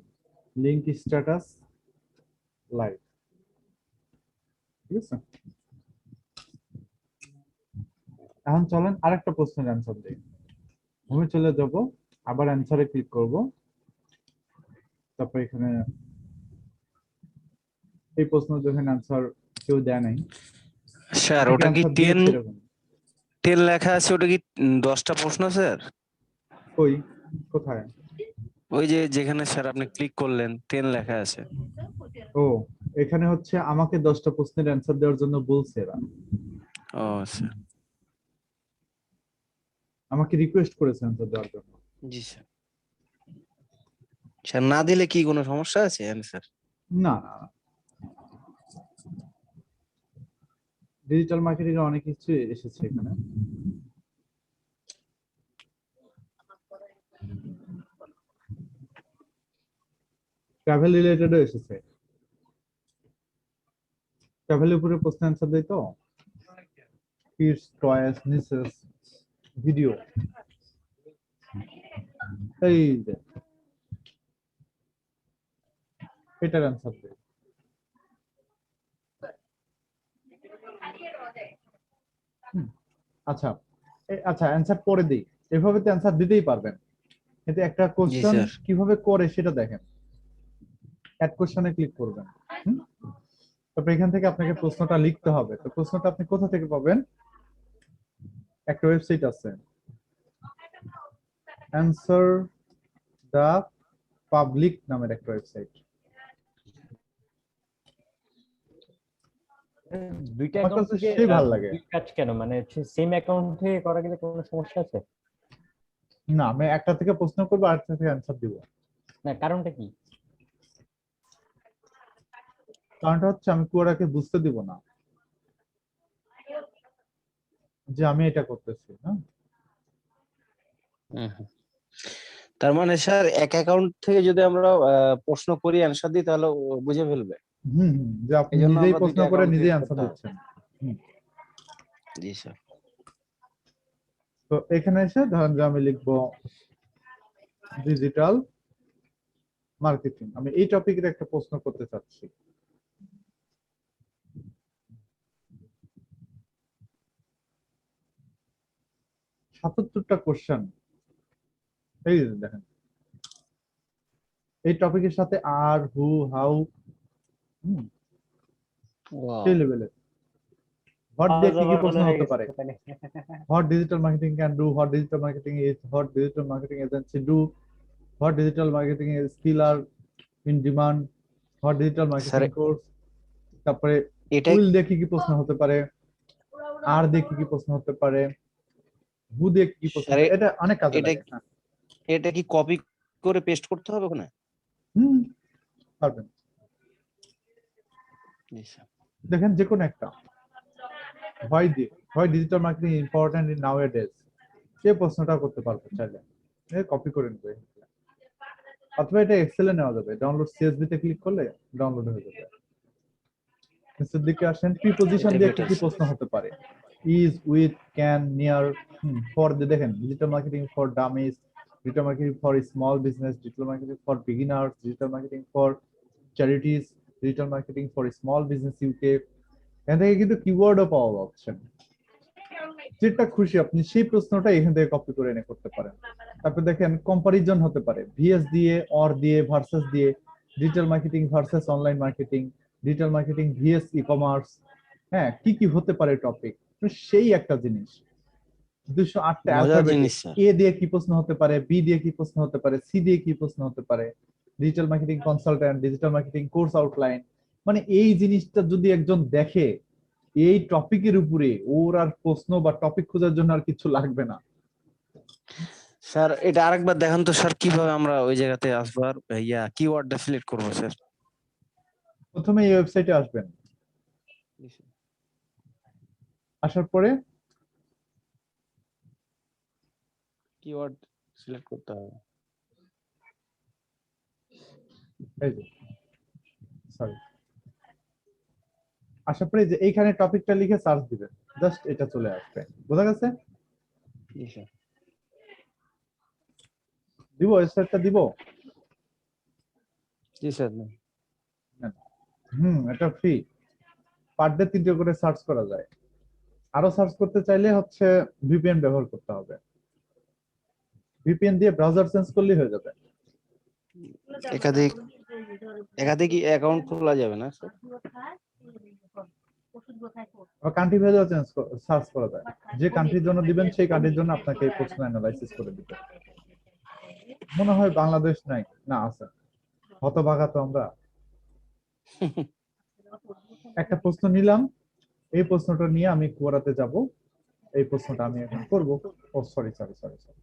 link status live. ঠিক আছে, এখন চলেন আরেকটা প্রশ্নের অ্যান্সার দিই। আমি চলে যাব, আবার অ্যান্সারে ক্লিক করব, তারপর এখানে এই প্রশ্ন যখন অ্যান্সার কেউ দেয় নাই, স্যার ওটা কি 10 লেখা আছে, ওটা কি 10টা প্রশ্ন স্যার? কই কোথায়? ওই যে যেখানে স্যার আপনি ক্লিক করলেন 10 লেখা আছে। ও এখানে হচ্ছে আমাকে 10টা প্রশ্নের অ্যান্সার দেওয়ার জন্য বলছে এরা। ও স্যার, আমাকে রিকোয়েস্ট করেছে অ্যান্সার দেওয়ার জন্য। জি স্যার। স্যার না দিলে কি কোনো সমস্যা আছে অ্যান্সার? না না, ডিজিটাল মার্কেটিং এর অনেক কিছু এসেছে এখানে। ট্রাভেল রিলেটেডও এসেছে, ট্রাভেলের উপরে প্রশ্ন অ্যান্সার দেয় তো, কিডস টয়েস নিসেস ভিডিও, এই যে এটার অ্যান্সার দেয়। আচ্ছা আচ্ছা, অ্যান্সার পরে দিই, এভাবে তো অ্যান্সার দিতেই পারবেন, কিন্তু একটা কোশ্চেন কিভাবে করে সেটা দেখেন। অ্যাড কোশ্চেনে ক্লিক করবেন, তারপর এখান থেকে আপনাকে প্রশ্নটা লিখতে হবে। তো প্রশ্নটা আপনি কোথা থেকে পাবেন? একটা ওয়েবসাইট আছে, অ্যানসার দা পাবলিক নামের একটা ওয়েবসাইট। দুইটা অ্যাকাউন্ট থেকে ভালো লাগে। দুই কাজ কেন, মানে সেম অ্যাকাউন্ট থেকে করা গেলে কোনো সমস্যা আছে? না, আমি একটা থেকে প্রশ্ন করব আর একটা থেকে অ্যানসার দিব। না, কারণটা কি? কারণটা হচ্ছে আমি পুরোটাকে বুঝতে দিব না যে আমি এটা করতেছি। তার মানে স্যার এক অ্যাকাউন্ট থেকে যদি আমরা প্রশ্ন করি অ্যানসার দিই তাহলে ও বুঝে ফেলবে। যে আপনি নিজেই প্রশ্ন করে নিজেই অ্যানসার দিচ্ছেন। জি স্যার। তো এখানে এসে ধরেন যে আমি লিখবো ডিজিটাল মার্কেটিং, আমি এই টপিকের একটা প্রশ্ন করতে চাচ্ছি। টা কোশ্চেন, এই দেখেন এই টপিকের সাথে আর, হু, হাউ, সেই লেভেলের হোয়াট দিয়ে কি কি প্রশ্ন হতে পারে। What digital marketing can do, what digital marketing is, what digital marketing agency do, what digital marketing skill are in demand, what digital marketing course. তারপরে উইল দিয়ে কি কি প্রশ্ন হতে পারে, আর দিয়ে কি কি প্রশ্ন হতে পারে, হু দিয়ে কি কি প্রশ্ন, এটা অনেক কাজে লাগে। এটা কি কপি করে পেস্ট করতে হবে ওখানে? পারবেন। জি স্যার। দেখেন যে কোনো একটা why digital marketing important in nowadays, সেই প্রশ্নটা করতে পারবো চাইলে, কপি করে নেবে। অথবা এটা এক্সেলে নেওয়া যাবে, ডাউনলোড সিএসভি তে ক্লিক করলে ডাউনলোড হয়ে যাবে। নিচের দিকে আসেন, প্রিপজিশন দিয়ে কি কি প্রশ্ন হতে পারে, is, with, can, near, for দিয়ে দেখেন digital marketing for dummies, digital marketing for small business, digital marketing for beginners, digital marketing for charities, digital marketing for small business UK। এখান থেকে কিন্তু কিওয়ার্ডও পাওয়া যাচ্ছে, যেটা খুশি আপনি সেই প্রশ্নটা এখান থেকে কপি করে এনে করতে পারেন। তারপর দেখেন কম্পারিজন হতে পারে, ভিএস দিয়ে, অর দিয়ে, ভার্সেস দিয়ে, digital marketing versus online marketing, digital marketing VS e commerce, হ্যাঁ কি কি হতে পারে টপিক, সেই একটা জিনিস। 208টা অ্যালফাবেটিক, এ দিয়ে কি প্রশ্ন হতে পারে, বি দিয়ে কি প্রশ্ন হতে পারে, সি দিয়ে কি প্রশ্ন হতে পারে, digital marketing consultant, digital marketing course outline. মানে এই জিনিসটা যদি একজন দেখে, এই টপিকের উপরে ওর আর প্রশ্ন বা টপিক খোঁজার জন্য আর কিছু লাগবে না। স্যার এটা আরেকবার দেখান তো স্যার, কিভাবে আমরা ওই জায়গাতে আসবো আর কিওয়ার্ডটা সিলেক্ট করবো স্যার? প্রথমে এই ওয়েবসাইটে আসবেন, আসার পরে কিওয়ার্ড সিলেক্ট করতে হবে। এই যে সরি, আসার পরে যে এইখানে টপিকটা লিখে সার্চ দিবেন, জাস্ট এটা চলে আসবে। বোঝা গেছে? জি স্যার। দিব ওয়েবসাইটটা দিব? জি স্যার। এটা ফ্রি, পার ডে 3টে করে সার্চ করা যায়। আরো সার্চ করতে চাইলে হচ্ছে ভিপিএন ব্যবহার করতে হবে। ভিপিএন দিয়ে ব্রাউজার চেঞ্জ করলেই হয়ে যাবে। একাধিক অ্যাকাউন্ট খোলা যাবে না স্যার? কান্ট্রি ভেজেও সার্চ করা যায়। যে কান্ট্রির জন্য দিবেন সেই কান্ট্রির জন্য আপনাকে এই প্রশ্ন অ্যানালাইসিস করে দিবে। মনে হয় বাংলাদেশ নাই, না আছে। হতভাগা তো আমরা। একটা প্রশ্ন নিলাম, এই প্রশ্নটা নিয়ে আমি কুয়ারাতে যাব, এই প্রশ্নটা আমি এখন করব। ও সরি সরি সরি সরি,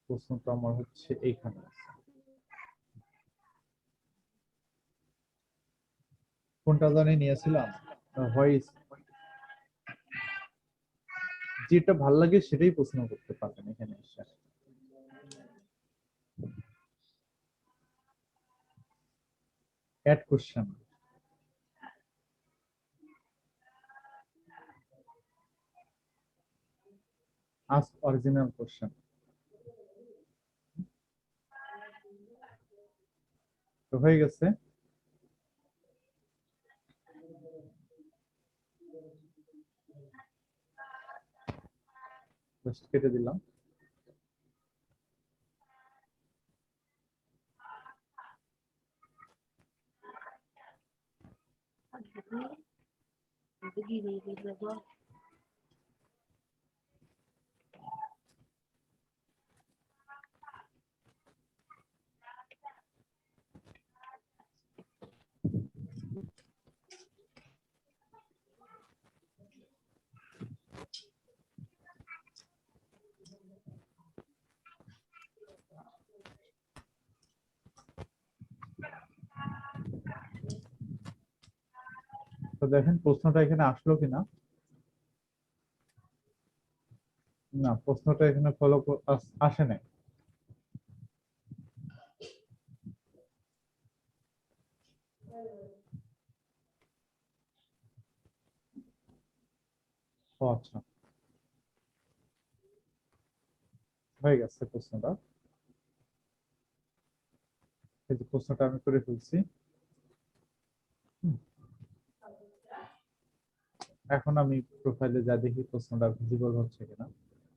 প্রশ্নটা আমার হচ্ছে এইখানে আছে। কোনটা জানি নিয়েছিলাম, ভয়েস, যেটা ভাল লাগে সেটাই প্রশ্ন করতে পারবেন এখানে এসে। Add question, ask original question. তো হয়ে গেছে। জাস্ট কেটে দিলাম। তো দেখেন প্রশ্নটা এখানে আসলো কিনা। না, প্রশ্নটা এখানে ফলো আসে নাই। ও আচ্ছা, হয়ে গেছে প্রশ্নটা। এই যে প্রশ্নটা আমি করে ফেলছি। এখন আমি প্রোফাইলে যা দেখি প্রশ্নটা ভিজিবল হচ্ছে কিনা,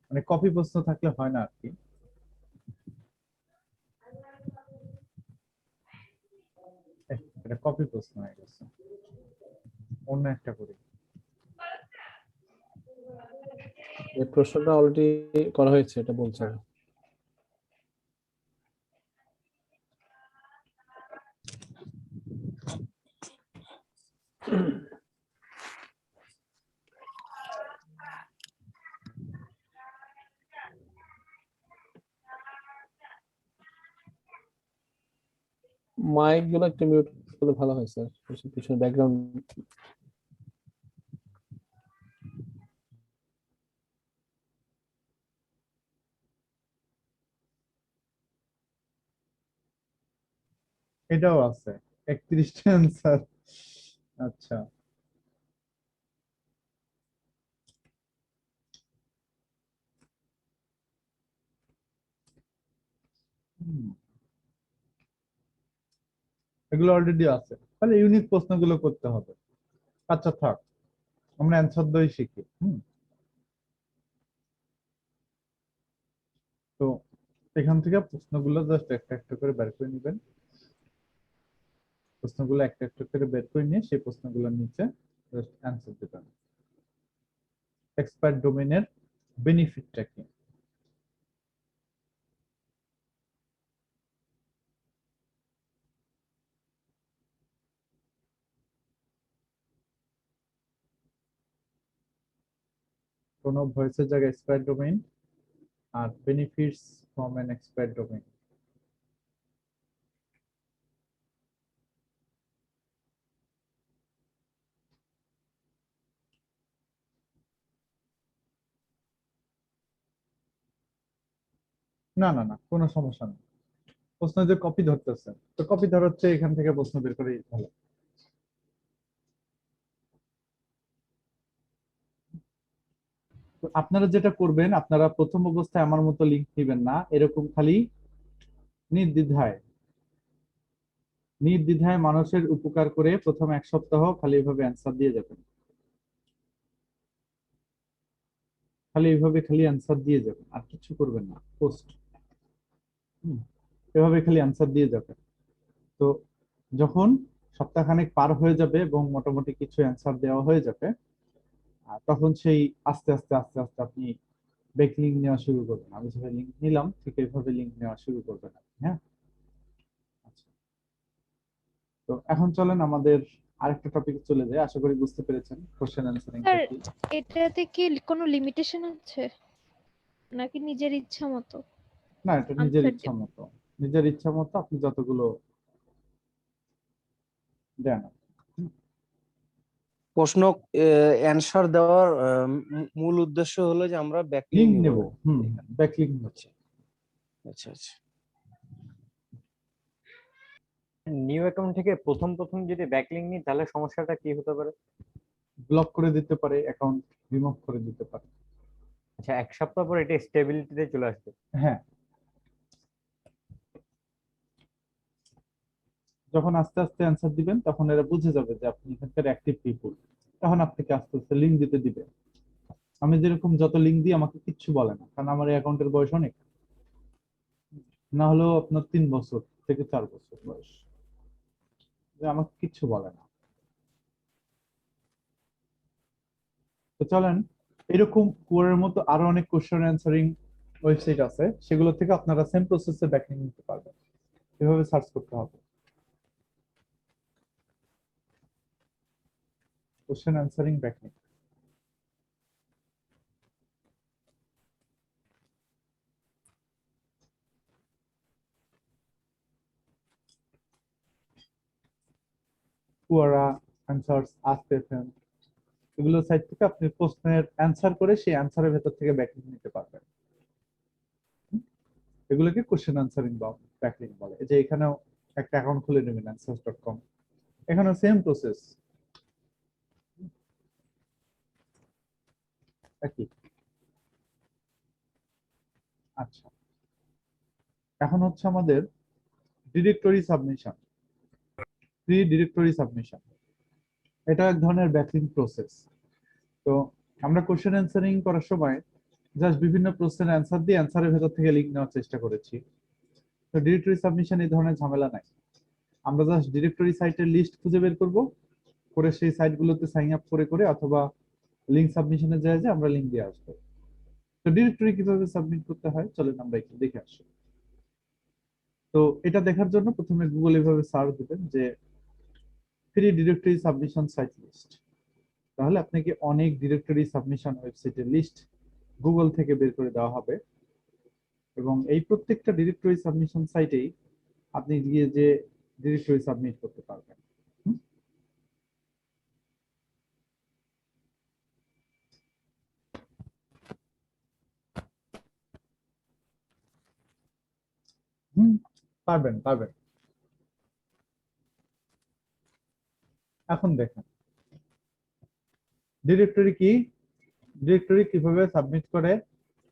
মানে কপি প্রশ্ন থাকলে হয় না আর কি। এটা কপি প্রশ্ন হয়ে গেছে, অন্য একটা করি। এই প্রশ্নটা অলরেডি করা হয়েছে, এটা বলছে। মাইক গুলো একটু মিউট করলে ভালো হয় স্যার, পিছনে ব্যাকগ্রাউন্ড। এটাও আছে 31টা অ্যান্সার। আচ্ছা, এগুলো অলরেডি আছে, তাহলে ইউনিক প্রশ্নগুলো করতে হবে। আচ্ছা থাক, আমরা অ্যান্সার দই শিখি। তো এখান থেকে প্রশ্নগুলো জাস্ট একটা একটা করে বের করে নেবেন। প্রশ্নগুলো একটা একটা করে বের করে নিয়ে সেই প্রশ্নগুলোর নিচে জাস্ট অ্যান্সার দেবেন। এক্সপার্ট ডোমেইনের বেনিফিটটা কি? কোনো ভয়েসের জায়গায় এক্সপায়ার্ড ডোমেইন আর benefits from an expired domain. না না না, কোনো সমস্যা নেই। প্রশ্ন যে কপি ধরতেছে, তো কপি ধরাচ্ছে, এখান থেকে প্রশ্ন বের করেই ভালো। তো আপনারা যেটা করবেন, আপনারা প্রথম অবস্থায় আমার মতো লিঙ্ক নেবেন না, এরকম খালি নির্দ্বিধায় নির্দ্বিধায় মানুষের উপকার করে প্রথম 1 সপ্তাহ খালি এইভাবে অ্যান্সার দিয়ে যাবেন, খালি এইভাবে খালি অ্যান্সার দিয়ে যাবেন, আর কিছু করবেন না। পোস্ট এভাবে খালি অ্যান্সার দিয়ে যাবেন। তো যখন সপ্তাহখানেক পার হয়ে যাবে এবং মোটামুটি কিছু অ্যান্সার দেওয়া হয়ে যাবে, তখন সেই আস্তে আস্তে আস্তে আস্তে আপনি ব্যাক লিঙ্ক নেওয়া শুরু করবেন। আমি যেভাবে লিঙ্ক নিলাম ঠিক এইভাবে লিঙ্ক নেওয়া শুরু করবেন। হ্যাঁ, আচ্ছা। তো এখন চলেন আমাদের আরেকটা টপিকে চলে যাই। আশা করি বুঝতে পেরেছেন কোশ্চেন অ্যানসারিং স্যার এটাতে কি কোনো লিমিটেশন আছে নাকি নিজের ইচ্ছা মতো? না, এটা নিজের Answer ইচ্ছা মতো, নিজের ইচ্ছা মতো আপনি যতগুলো দেন। প্রশ্ন অ্যানসার দেওয়ার মূল উদ্দেশ্য হলো যে আমরা ব্যাকলিং লিঙ্ক নেব। নেব, ব্যাকলিঙ্ক হচ্ছে। আচ্ছা আচ্ছা। নিউ অ্যাকাউন্ট থেকে প্রথম যদি ব্যাকলিং নিই তাহলে সমস্যাটা কি হতে পারে? ব্লক করে দিতে পারে, অ্যাকাউন্ট রিমুভ করে দিতে পারে। আচ্ছা, 1 সপ্তাহ পর এটা স্টেবিলিটিতে চলে আসবে। হ্যাঁ, যখন আস্তে আস্তে অ্যান্সার দিবেন তখন এরা বুঝে যাবে যে আপনি এখানকার অ্যাক্টিভ পিপল, তখন আপনাকে আস্তে আস্তে লিঙ্ক দিতে দিবে। আমি যেরকম যত লিঙ্ক দিই আমাকে কিচ্ছু বলে না, কারণ আমার এই অ্যাকাউন্টের বয়স অনেক, না হলেও আপনার 3 বছর থেকে 4 বছর বয়স, আমাকে কিচ্ছু বলে না। তো চলেন, এরকম কোয়ারের মতো আরো অনেক কোশ্চেন অ্যান্সারিং ওয়েবসাইট আছে, সেগুলো থেকে আপনারা সেম প্রসেসে ব্যাকলিং নিতে পারবেন। এভাবে সার্চ করতে হবে কোশ্চেন অ্যান্সারিং ব্যাকলিং। কুয়ারা, অ্যান্সার্স, আস্ক.এফএম, এগুলো সাইট থেকে আপনি প্রশ্নের অ্যান্সার করে সেই অ্যান্সারের ভেতর থেকে ব্যাকলিং নিতে পারবেন। এগুলোকে কোশ্চেন অ্যান্সারিং বা ব্যাকলিং বলে। এই যে এখানেও একটা অ্যাকাউন্ট খুলে নেবেন answers.com, এখানেও সেম প্রসেস একই। আচ্ছা, এখন হচ্ছে আমাদের directory submission, pre directory submission. এটা এক ধরনের ব্যাকলিং প্রসেস। তো আমরা কোশ্চেন অ্যান্সারিং করার সময় জাস্ট বিভিন্ন প্রশ্নের অ্যান্সার দিয়ে অ্যান্সারের ভেতর থেকে লিঙ্ক নেওয়ার চেষ্টা করেছি। তো ডিরেক্টরি সাবমিশন এই ধরনের ঝামেলা নাই, আমরা জাস্ট ডিরেক্টরি সাইটের লিস্ট খুঁজে বের করব, করে সেই সাইটগুলোতে সাইন আপ করে অথবা লিঙ্ক সাবমিশনে যায় যে আমরা লিঙ্ক দিয়ে আসবো। তো ডিরেক্টরি কিভাবে সাবমিট করতে হয় চলেন আমরা একটু দেখে আসি। তো এটা দেখার জন্য প্রথমে গুগল এভাবে সার্চ দিবেন যে free directory submission site list, তাহলে আপনাকে অনেক ডিরেক্টরি সাবমিশন ওয়েবসাইটের লিস্ট গুগল থেকে বের করে দেওয়া হবে, এবং এই প্রত্যেকটা ডিরেক্টরি সাবমিশন সাইটেই আপনি গিয়ে যে ডিরেক্টরি সাবমিট করতে পারবেন। পারবেন পারবেন। এখন দেখেন ডিরেক্টরি কি, ডিরেক্টরি কিভাবে সাবমিট করে,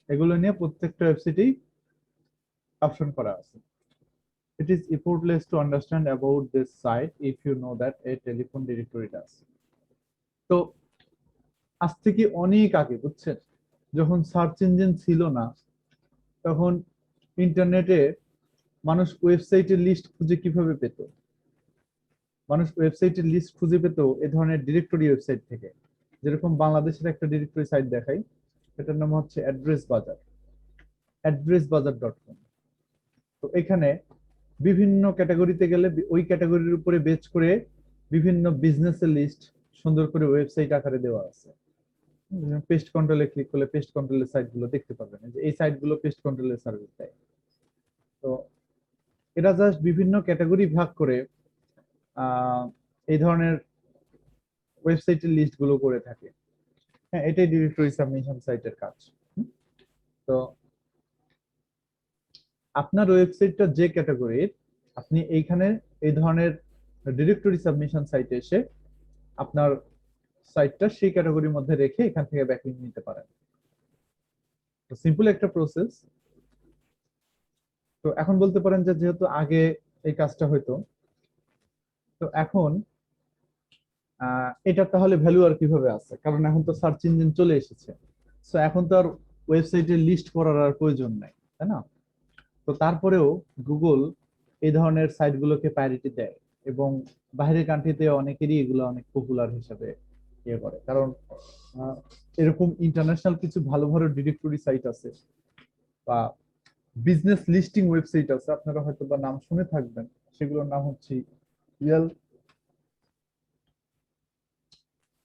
এগুলো নিয়ে প্রত্যেকটা ওয়েবসাইটেই অপশন করা আছে। It is effortless to understand about this site if you know that a telephone directory does. তো আজ থেকে অনেক আগে বুঝছেন, যখন সার্চ ইঞ্জিন ছিল না, তখন ইন্টারনেটে মানুষ ওয়েবসাইটের লিস্ট খুঁজে কিভাবে পেত? মানুষ ওয়েবসাইটের লিস্ট খুঁজে পেত এ ধরনের ডিরেক্টরি ওয়েবসাইট থেকে। যেরকম বাংলাদেশের একটা ডিরেক্টরি সাইট দেখাই, এটার নাম হচ্ছে অ্যাড্রেস বাজার, addressbazaar.com। তো এখানে বিভিন্ন ক্যাটাগরিতে গেলে ওই ক্যাটাগরির উপরে বেচ করে বিভিন্ন বিজনেসের লিস্ট সুন্দর করে ওয়েবসাইট আকারে দেওয়া আছে। পেস্ট কন্ট্রোলে ক্লিক করলে পেস্ট কন্ট্রোলের সাইটগুলো দেখতে পাবেন, যে এই সাইটগুলো পেস্ট কন্ট্রোলের সার্ভিস দেয়। তো এটা জাস্ট বিভিন্ন ক্যাটাগরি ভাগ করে এই ধরনের ওয়েবসাইটের লিস্ট গুলো করে থাকে। হ্যাঁ, এটাই ডিরেক্টরি সাবমিশন সাইটের কাজ। তো আপনার ওয়েবসাইটটা যে ক্যাটাগরির, আপনি এইখানে এই ধরনের ডিরেক্টরি সাবমিশন সাইটে এসে আপনার সাইটটা সেই ক্যাটাগরির মধ্যে রেখে এখান থেকে ব্যাকলিংক নিতে পারেন। তো সিম্পল একটা প্রসেস। তো এখন বলতে পারেন যে যেহেতু আগে এই কাজটা হইতো, তো এখন এটা তাহলে ভ্যালু আর কিভাবে আছে, কারণ এখন তো সার্চ ইঞ্জিন চলে এসেছে। সো এখন তো আর ওয়েবসাইটে লিস্ট করার আর প্রয়োজন নাই, তাই না? তো তারপরেও গুগল এই ধরনের সাইটগুলোকে প্রায়োরিটি দেয়, এবং বাইরের কান্ট্রিতে অনেকেরই এগুলো অনেক পপুলার হিসাবে ইয়ে করে, কারণ এরকম ইন্টারন্যাশনাল কিছু ভালো ভালো ডিরেক্টরি সাইট আছে বা বিজনেস লিস্টিং ওয়েবসাইট আছে, আপনারা হয়তো বা নাম শুনে থাকবেন। সেগুলোর নাম হচ্ছে Yelp।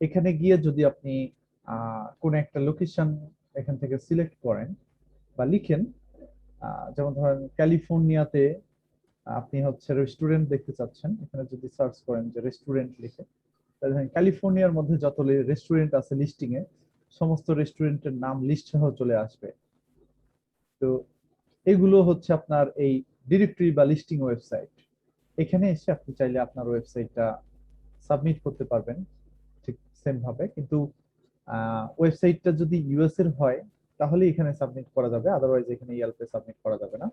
এখানে গিয়ে যদি আপনি কোন একটা লোকেশন এখান থেকে সিলেক্ট করেন বা লিখেন, যেমন ধরেন ক্যালিফোর্নিয়াতে আপনি হচ্ছে রেস্টুরেন্ট দেখতে চাচ্ছেন, এখানে যদি সার্চ করেন যে রেস্টুরেন্ট লিখে, তাহলে ক্যালিফোর্নিয়ার মধ্যে যত রেস্টুরেন্ট আছে লিস্টিং এ, সমস্ত রেস্টুরেন্টের নাম লিস্ট সহ চলে আসবে। তো এগুলো হচ্ছে আপনার এই ডিরেক্টরি বা লিস্টিং ওয়েবসাইট। এখানে এসে আপনি চাইলে আপনার ওয়েবসাইটটা সাবমিট করতে পারবেন ঠিক সেম ভাবে, কিন্তু ওয়েবসাইটটা যদি ইউএস এর হয় তাহলে এখানে সাবমিট করা যাবে, আদারওয়াইজ এখানে ইয়েলপে সাবমিট করা যাবে না।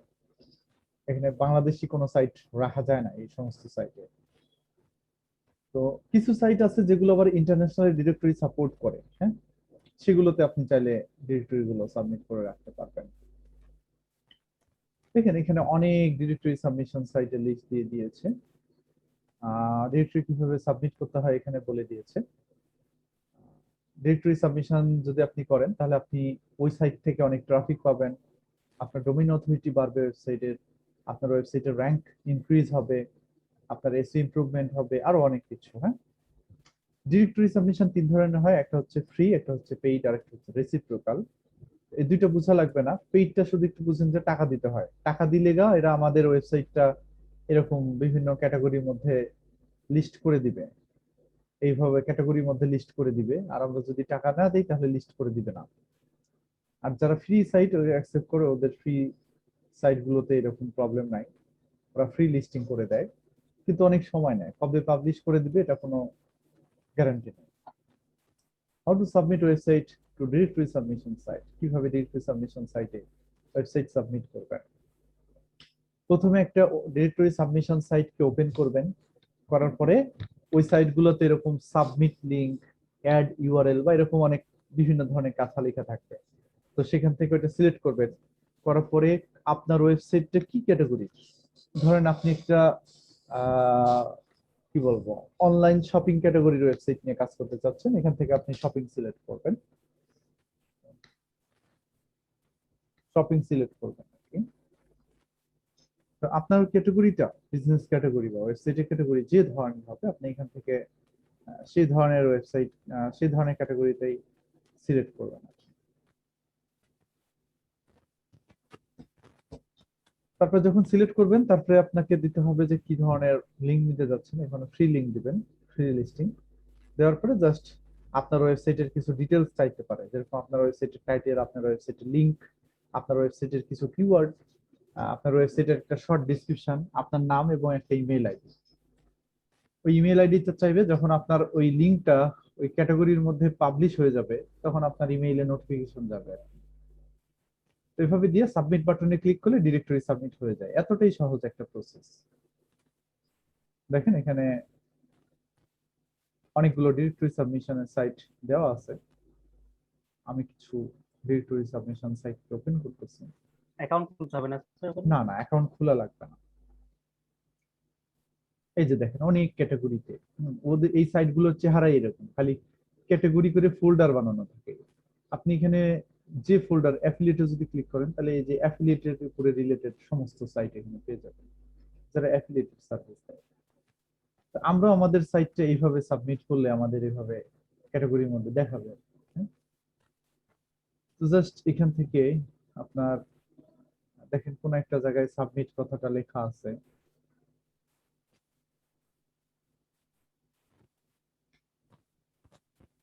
এখানে বাংলাদেশি কোনো সাইট রাখা যায় না এই সমস্ত সাইটে। তো কিছু সাইট আছে যেগুলো আবার ইন্টারন্যাশনাল ডিরেক্টরি সাপোর্ট করে, হ্যাঁ, সেগুলোতে আপনি চাইলে ডিরেক্টরি গুলো সাবমিট করে রাখতে পারবেন। দেখেন এখানে অনেক ডিরেক্টরি সাবমিশন সাইটের লিস্ট দিয়ে দিয়েছে। ডিরেক্টরি কিভাবে সাবমিট করতে হয় এখানে বলে দিয়েছে। ডিরেক্টরি সাবমিশন যদি আপনি করেন তাহলে আপনি ওই সাইট থেকে অনেক ট্রাফিক পাবেন, আপনার ডোমেইন অথরিটি বাড়বে ওয়েবসাইটের, আপনার ওয়েবসাইটের র্যাঙ্ক ইনক্রিজ হবে, আপনার এসইও ইমপ্রুভমেন্ট হবে, আরো অনেক কিছু। হ্যাঁ, ডিরেক্টরি সাবমিশন তিন ধরনের হয়, একটা হচ্ছে ফ্রি, একটা হচ্ছে পেইড, আর একটা হচ্ছে রেসিপ্রোকাল। এই দুইটা বোঝা লাগবে না, পেইডটা শুধু একটু বুঝেন যে টাকা দিতে হয়, টাকা দিলে এরা আমাদের ওয়েবসাইটটা এরকম বিভিন্ন ক্যাটাগরির মধ্যে লিস্ট করে দিবে, এইভাবে ক্যাটাগরির মধ্যে লিস্ট করে দিবে, আর আমরা যদি টাকা না দিই তাহলে লিস্ট করে দিবে না। আর যারা ফ্রি সাইট অ্যাকসেপ্ট করে, ওদের ফ্রি সাইট গুলোতে এরকম প্রবলেম নাই, ওরা ফ্রি লিস্টিং করে দেয়, কিন্তু অনেক সময় নেয়, কবে পাবলিশ করে দিবে এটা কোনো গ্যারান্টি নেই। How to submit website to directory submission site, কিভাবে ডিরেক্টরি সাবমিশন সাইটে ওয়েবসাইট সাবমিট করবেন। প্রথমে একটা ডিরেক্টরি সাবমিশন সাইটকে ওপেন করবেন, করার পরে ওই সাইটগুলোতে এরকম সাবমিট লিংক, অ্যাড ইউআরএল বা এরকম অনেক বিভিন্ন ধরনের কথা লেখা থাকবে। তো সেখান থেকে ওটা সিলেক্ট করবেন, করার পরে আপনার ওয়েবসাইটটা কি ক্যাটাগরি, ধরেন আপনি একটা কি বলবো অনলাইন শপিং ক্যাটাগরির ওয়েবসাইট নিয়ে কাজ করতে চাচ্ছেন, এখান থেকে আপনি শপিং সিলেক্ট করবেন, শপিং সিলেক্ট করবেন। তো আপনার ক্যাটাগরিটা বিজনেস ক্যাটাগরি বা ওয়েবসাইটের ক্যাটাগরি যে ধরনের হবে, আপনি এখান থেকে সেই ধরনের ওয়েবসাইট সেই ধরনের ক্যাটাগরিতেই সিলেক্ট করবেন। তারপর যখন সিলেক্ট করবেন, তারপরে আপনাকে দিতে হবে যে কি ধরনের লিংক নিতে যাচ্ছেন। এখানে ফ্রি লিংক দিবেন, ফ্রি লিস্টিং দেওয়ার পরে জাস্ট আপনার ওয়েবসাইটের কিছু ডিটেলস চাইতে পারে, যেরকম আপনার ওয়েবসাইটের টাইটেল, আপনার ওয়েবসাইটের লিংক, আপনার ওয়েবসাইটের কিছু কিওয়ার্ড, আপনার ওয়েবসাইটের একটা শর্ট ডেসক্রিপশন, আপনার নাম এবং একটা ইমেল আইডি। ওই ইমেল আইডিটা চাইবে যখন আপনার ওই লিংকটা ওই ক্যাটাগরির মধ্যে পাবলিশ হয়ে যাবে, তখন আপনার ইমেইলে নোটিফিকেশন যাবে। এভাবে দিয়ে সাবমিট বাটনে ক্লিক করলে ডিরেক্টরি সাবমিট হয়ে যায়। এতটাই সহজ একটা প্রসেস। দেখেন এখানে অনেকগুলো ডিরেক্টরি সাবমিশনের সাইট দেওয়া আছে। আমি কিছু ডিরেক্টরি সাবমিশন সাইট ওপেন করতেছি। অ্যাকাউন্ট খুলতে হবে না? না না, অ্যাকাউন্ট খোলা লাগবে না। এই যে দেখেন অনেক ক্যাটাগরিতে, ওদের এই সাইটগুলোর চেহারাই এরকম, খালি ক্যাটাগরি করে ফোল্ডার বানানো থাকে। আপনি এখানে যে ফোল্ডার অ্যাফিলিয়েটে যদি ক্লিক করেন, তাহলে এই যে অ্যাফিলিয়েটের উপরে রিলেটেড সমস্ত সাইট এখানে পেয়ে যাবেন, যারা অ্যাফিলিয়েটেড সার্ভিস দেয়। আমরা আমাদের সাইটটা এইভাবে সাবমিট করলে আমাদের এইভাবে ক্যাটাগরির মধ্যে দেখাবে। তো জাস্ট এখান থেকে আপনার দেখেন কোন একটা জায়গায় সাবমিট কথাটা লেখা আছে,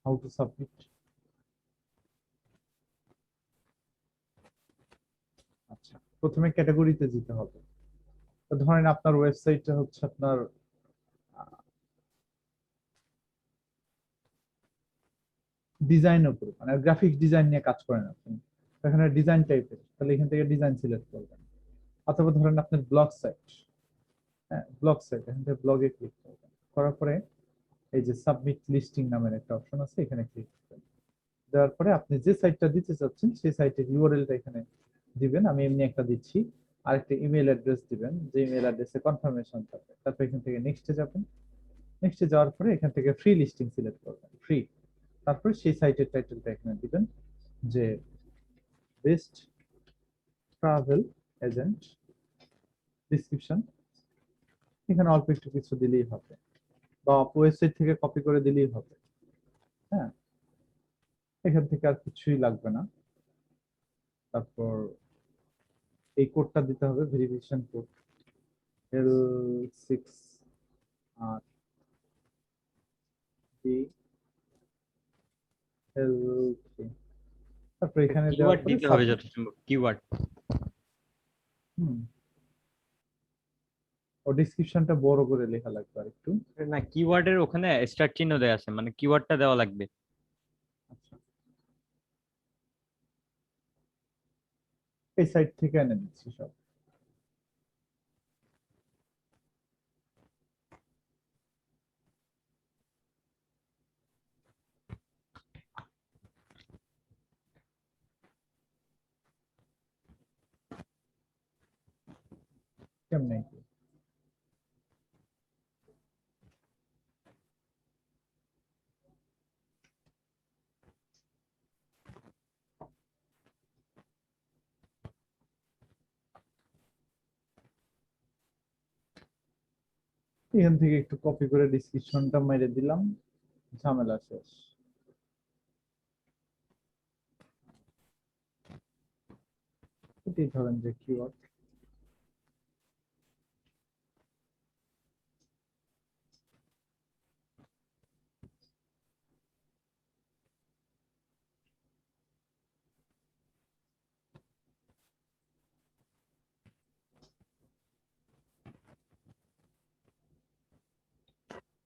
হাউ টু সাবমিট। আচ্ছা, প্রথমে ক্যাটাগরিতে যেতে হবে। তো ধরেন আপনার ওয়েবসাইটটা হচ্ছে আপনার ডিজাইনের উপর, মানে গ্রাফিক ডিজাইন নিয়ে কাজ করেন আপনি, এখানে ডিজাইন টাইপের, তাহলে এখান থেকে ডিজাইন সিলেক্ট করবেন। অথবা ধরেন আপনার ব্লগ সাইট, হ্যাঁ ব্লগ সাইট, এখান থেকে ব্লগে ক্লিক করবেন, করার পরে এই যে সাবমিট লিস্টিং নামের একটা অপশন আছে, এখানে ক্লিক করবেন। দেওয়ার পরে আপনি যে সাইটটা দিতে চাচ্ছেন সেই সাইটের ইউআরএলটা এখানে দিবেন। আমি এমনি একটা দিচ্ছি। আরেকটা ইমেল অ্যাড্রেস দিবেন, যে ইমেল অ্যাড্রেসে কনফার্মেশন থাকবে। তারপর এখান থেকে নেক্সটে যাবেন। নেক্সটে যাওয়ার পরে এখান থেকে ফ্রি লিস্টিং সিলেক্ট করবেন, ফ্রি। তারপরে সেই সাইটের টাইটেলটা এখানে দিবেন যে বেস্ট ট্রাভেল এজেন্ট, ডিসক্রিপশন এখানে অল্প একটু কিছু দিলেই হবে, বা ওয়েবসাইট থেকে কপি করে দিলেই হবে। হ্যাঁ, এখান থেকে আর কিছুই লাগবে না। তারপর এই কোডটা দিতে হবে, ভেরিফিকেশন কোড L6 L3। তারপর এখানে দেওয়ার কিওয়ার্ড পরে দিতে হবে যত সম্ভব, কিওয়ার্ড। ও ডেসক্রিপশনটা বড় করে লেখা লাগবে আর একটু। না, কিওয়ার্ডের ওখানে স্টার চিহ্ন দেওয়া আছে, মানে কিওয়ার্ডটা দেওয়া লাগবে। আচ্ছা, এই সাইট থেকে এনে দিচ্ছি সব। কেমনে কি? এখান থেকে একটু কপি করে ডেসক্রিপশনটা মেরে দিলাম, ঝামেলা শেষ। এটাই ধরেন যে কিওয়ার্ড।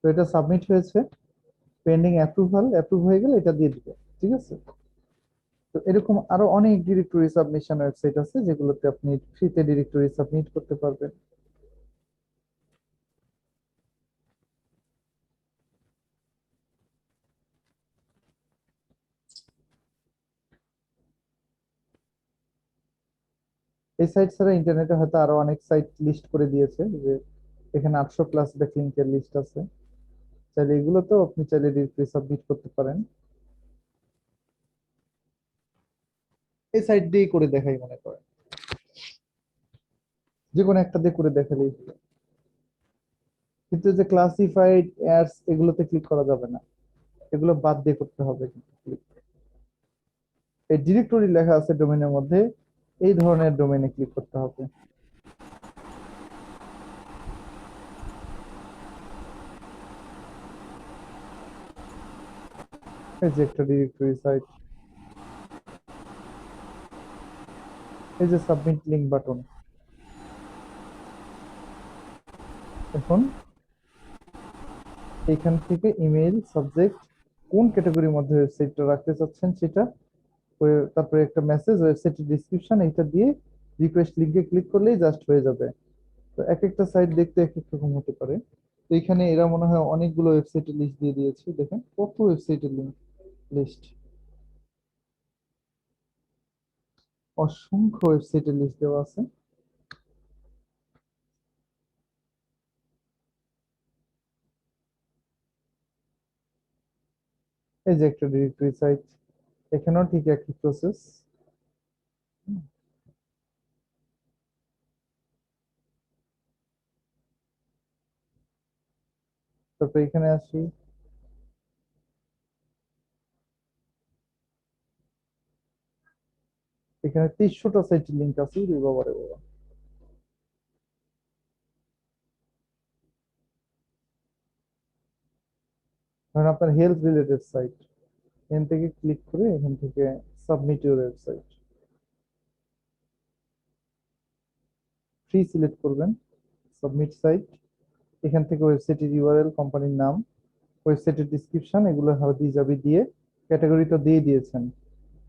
তো এটা সাবমিট হয়েছে, পেন্ডিং অ্যাপ্রুভাল, অ্যাপ্রুভ হয়ে গেলে এটা দিয়ে দিবে। ঠিক আছে, তো এরকম আরো অনেক ডিরেক্টরি সাবমিশন ওয়েবসাইট আছে যেগুলোতে আপনি ফ্রিতে ডিরেক্টরি সাবমিট করতে পারবেন। এই সাইট ছাড়া ইন্টারনেটে হয়তো আরো অনেক সাইট লিস্ট করে দিয়েছে, যে এখানে 800+ ব্যাকলিংকের লিস্ট আছে, চাইলে এগুলোতেও আপনি চাইলে ডিরেক্টরি সাবমিট করতে পারেন। এই সাইট দিয়েই করে দেখাই মনে করেন, যে কোনো একটা দিয়ে করে দেখালেই হলো। কিন্তু যে ক্লাসিফাইড অ্যাডস এগুলোতে ক্লিক করা যাবে না, এগুলো বাদ দিয়ে করতে হবে। কিন্তু ক্লিক এই ডিরেক্টরি লেখা আছে ডোমেনের মধ্যে, এই ধরনের ডোমেনে ক্লিক করতে হবে। এই যে একটা ডিরেক্টরি সাইট, এই যে সাবমিট লিংক বাটন। এখন এখান থেকে ইমেল সাবজেক্ট কোন ক্যাটাগরির মধ্যে ওয়েবসাইটটা রাখতে চাচ্ছেন সেটা, তারপরে একটা মেসেজ, ওয়েবসাইটের ডেসক্রিপশন, এটা দিয়ে রিকোয়েস্ট লিংকে ক্লিক করলেই জাস্ট হয়ে যাবে। তো এক একটা সাইট দেখতে এক এক রকম হতে পারে। তো এখানে এরা মনে হয় অনেকগুলো ওয়েবসাইটের লিস্ট দিয়ে দিয়েছে, দেখেন কত ওয়েবসাইটের লিস্ট, অসংখ্য ওয়েবসাইটের লিস্ট দেওয়া আছে। এই যে একটা ডিরেক্টরি সাইট, এখানেও ঠিক একই প্রসেস। তারপর এখানে আসি, এখানে 2300টা সাইটের লিংক আছে রে বাবা রে বাবা। কারণ আপনার হেলথ রিলেটেড সাইট, এখান থেকে ক্লিক করে এখান থেকে submit your website free select করবেন, সাবমিট সাইট। এখান থেকে ওয়েবসাইটের ইউআরএল, কোম্পানির নাম, ওয়েবসাইটের ডিসক্রিপশন এগুলো হাবি জাবি দিয়ে ক্যাটাগরিটা দিয়ে দিয়েছেন।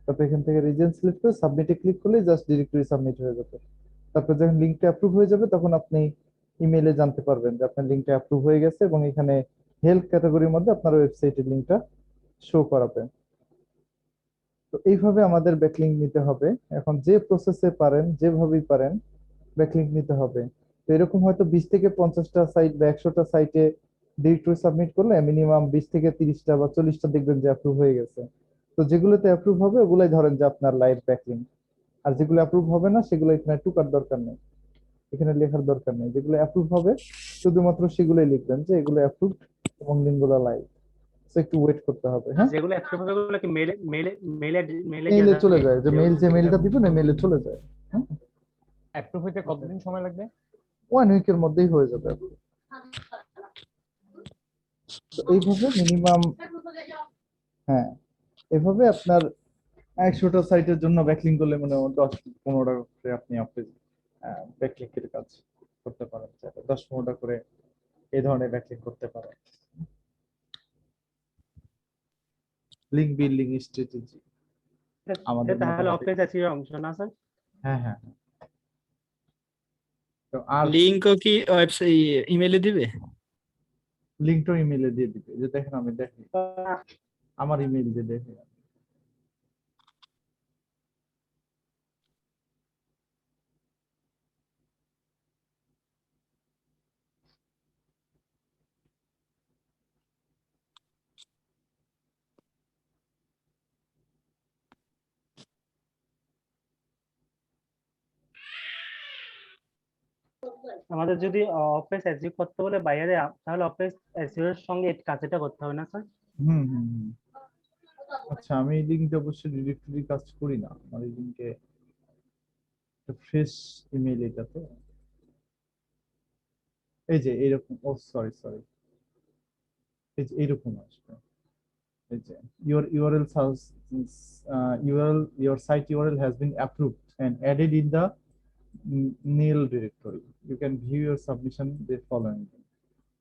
তারপর এখান থেকে রিজন সিলেক্ট করে সাবমিটে ক্লিক করলে জাস্ট ডিরেক্টরি সাবমিট হয়ে যাবে। তারপর যখন লিঙ্কটা অ্যাপ্রুভ হয়ে যাবে তখন আপনি ইমেইলে জানতে পারবেন যে আপনার লিঙ্কটা অ্যাপ্রুভ হয়ে গেছে এবং এখানে হেল্প ক্যাটাগরির মধ্যে আপনার ওয়েবসাইটের লিঙ্কটা শো করাবে। তো এইভাবে আমাদের ব্যাকলিঙ্ক নিতে হবে। এখন যে প্রসেসে পারেন, যেভাবেই পারেন ব্যাকলিঙ্ক নিতে হবে। তো এরকম হয়তো 20 থেকে 50টা সাইট বা 100টা সাইটে ডিরেক্টরি সাবমিট করলে মিনিমাম 20 থেকে 30টা বা 40টা দেখবেন যে অ্যাপ্রুভ হয়ে গেছে। তো যেগুলোতে অ্যাপ্রুভ হবে ওগুলাই ধরেন যে আপনার লাইভ ব্যাকলিঙ্ক, আর যেগুলো অ্যাপ্রুভ হবে না সেগুলো এখানে টুকার দরকার নেই, এখানে লেখার দরকার নেই। যেগুলো অ্যাপ্রুভ হবে শুধুমাত্র সেগুলোই লিখবেন যে এগুলো অ্যাপ্রুভড এবং লিঙ্কগুলো লাইভ। সো একটু ওয়েট করতে হবে। হ্যাঁ, যেগুলো অ্যাপ্রুভ হবে ওগুলো কি মেলে মেইলে চলে যায়, যে মেইল যে মেইলটা দিবেন ওই মেইলে চলে যায়। হ্যাঁ, অ্যাপ্রুভ হতে কতদিন সময় লাগবে? 1 উইকের মধ্যেই হয়ে যাবে। তো এইভাবে মিনিমাম, হ্যাঁ এভাবে আপনার 100টা সাইটের জন্য ব্যাকলিঙ্ক করলে মানে 10-15টা করে আপনি ব্যাকলিঙ্কের কাজ করতে পারেন। 10-15টা করে এই ধরনের ব্যাকলিঙ্ক করতে পারেন। লিঙ্ক বিল্ডিং স্ট্র্যাটেজি আমাদের তাহলে অফিস আছে অংশ না স্যার? হ্যাঁ হ্যাঁ। তো আর লিংকও কি ওয়েবসাইট ইমেইলে দিবে? লিঙ্কটা ইমেইলে দিয়ে দিবে। যে দেখেন আমি দেখি আমার ইমেইল দিয়ে দেখি। আমাদের যদি অফিস এসইও করতে বলে বাইরে, তাহলে অফিস এসইও এর সঙ্গে এই কাজটা করতে হবে না স্যার? হুম হুম হুম। আচ্ছা, আমি এই লিঙ্কটা অবশ্যই ডিরেক্টরি কাজ করি না। আমার এই লিঙ্কে ফ্রেশ ইমেইল এটা তো এই যে এইরকম, ও সরি সরি, এই যে এইরকম আসবে। এই যে your site URL has been approved and added in the NIL directory. You can view your submission the following.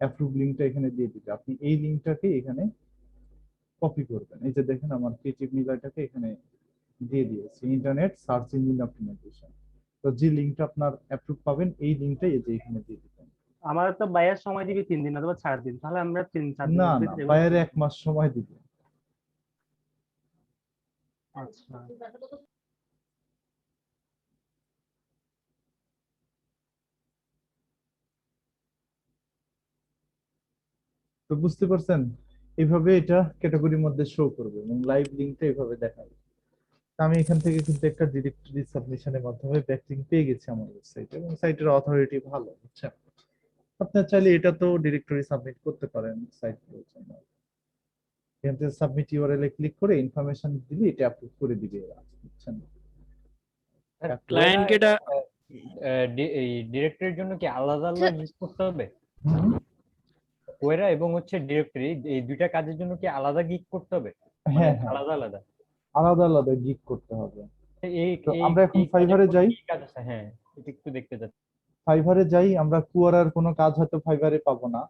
Approve লিংকটা এখানে দিয়ে দিবে। আপনি এই লিংকটাকে এখানে কপি করবেন। এই যে দেখেন আমার ক্রিয়েটিভ নিলাটাকে এখানে দিয়ে দিয়েছি, ইন্টারনেট সার্চ ইঞ্জিন অপটিমাইজেশন। তো যে লিংকটা আপনার অ্যাপ্রুভ পাবেন এই লিংকটাই এই যে এখানে দিয়ে দিবেন। আমার তো বাইয়ের সময় দিবি 3 দিন অথবা 4 দিন, তাহলে আমরা 3-4 দিন না না, বাইরে 1 মাস সময় দিবে। আচ্ছা, তো বুঝতে পারছেন, এইভাবে এটা ক্যাটাগরির মধ্যে শো করবে এবং লাইভ লিংকটা এইভাবে দেখাবে। আমি এখান থেকে কিন্তু একটা ডিরেক্টরি সাবমিশনের মাধ্যমে ব্যাকলিংক পেয়ে গেছি আমার ওয়েবসাইটে এবং সাইটের অথরিটি ভালো, বুঝছেন। আপনার চাইলে এটা তো ডিরেক্টরি সাবমিট করতে পারেন সাইটগুলোর জন্য। এখান থেকে সাবমিট ইউআরএল এ ক্লিক করে ইনফরমেশন দিলে এটা অ্যাপ্রুভ করে দিবে এরা, বুঝছেন। ক্লায়েন্টকে এটা এই ডিরেক্টরির জন্য কি আলাদা আলাদা লিস্ট করতে হবে? কোয়েরা এবং হচ্ছে ডিরেক্টরি এই দুইটা কাজের জন্য কি আলাদা গিগ করতে হবে? হ্যাঁ আলাদা আলাদা আলাদা আলাদা গিগ করতে হবে। এই আমরা এখন ফাইবারে যাই। হ্যাঁ, এটা একটু দেখতে যাচ্ছি। ফাইবারে যাই, আমরা কুয়ারার কোনো কাজ হয়তো ফাইবারে পাবো না।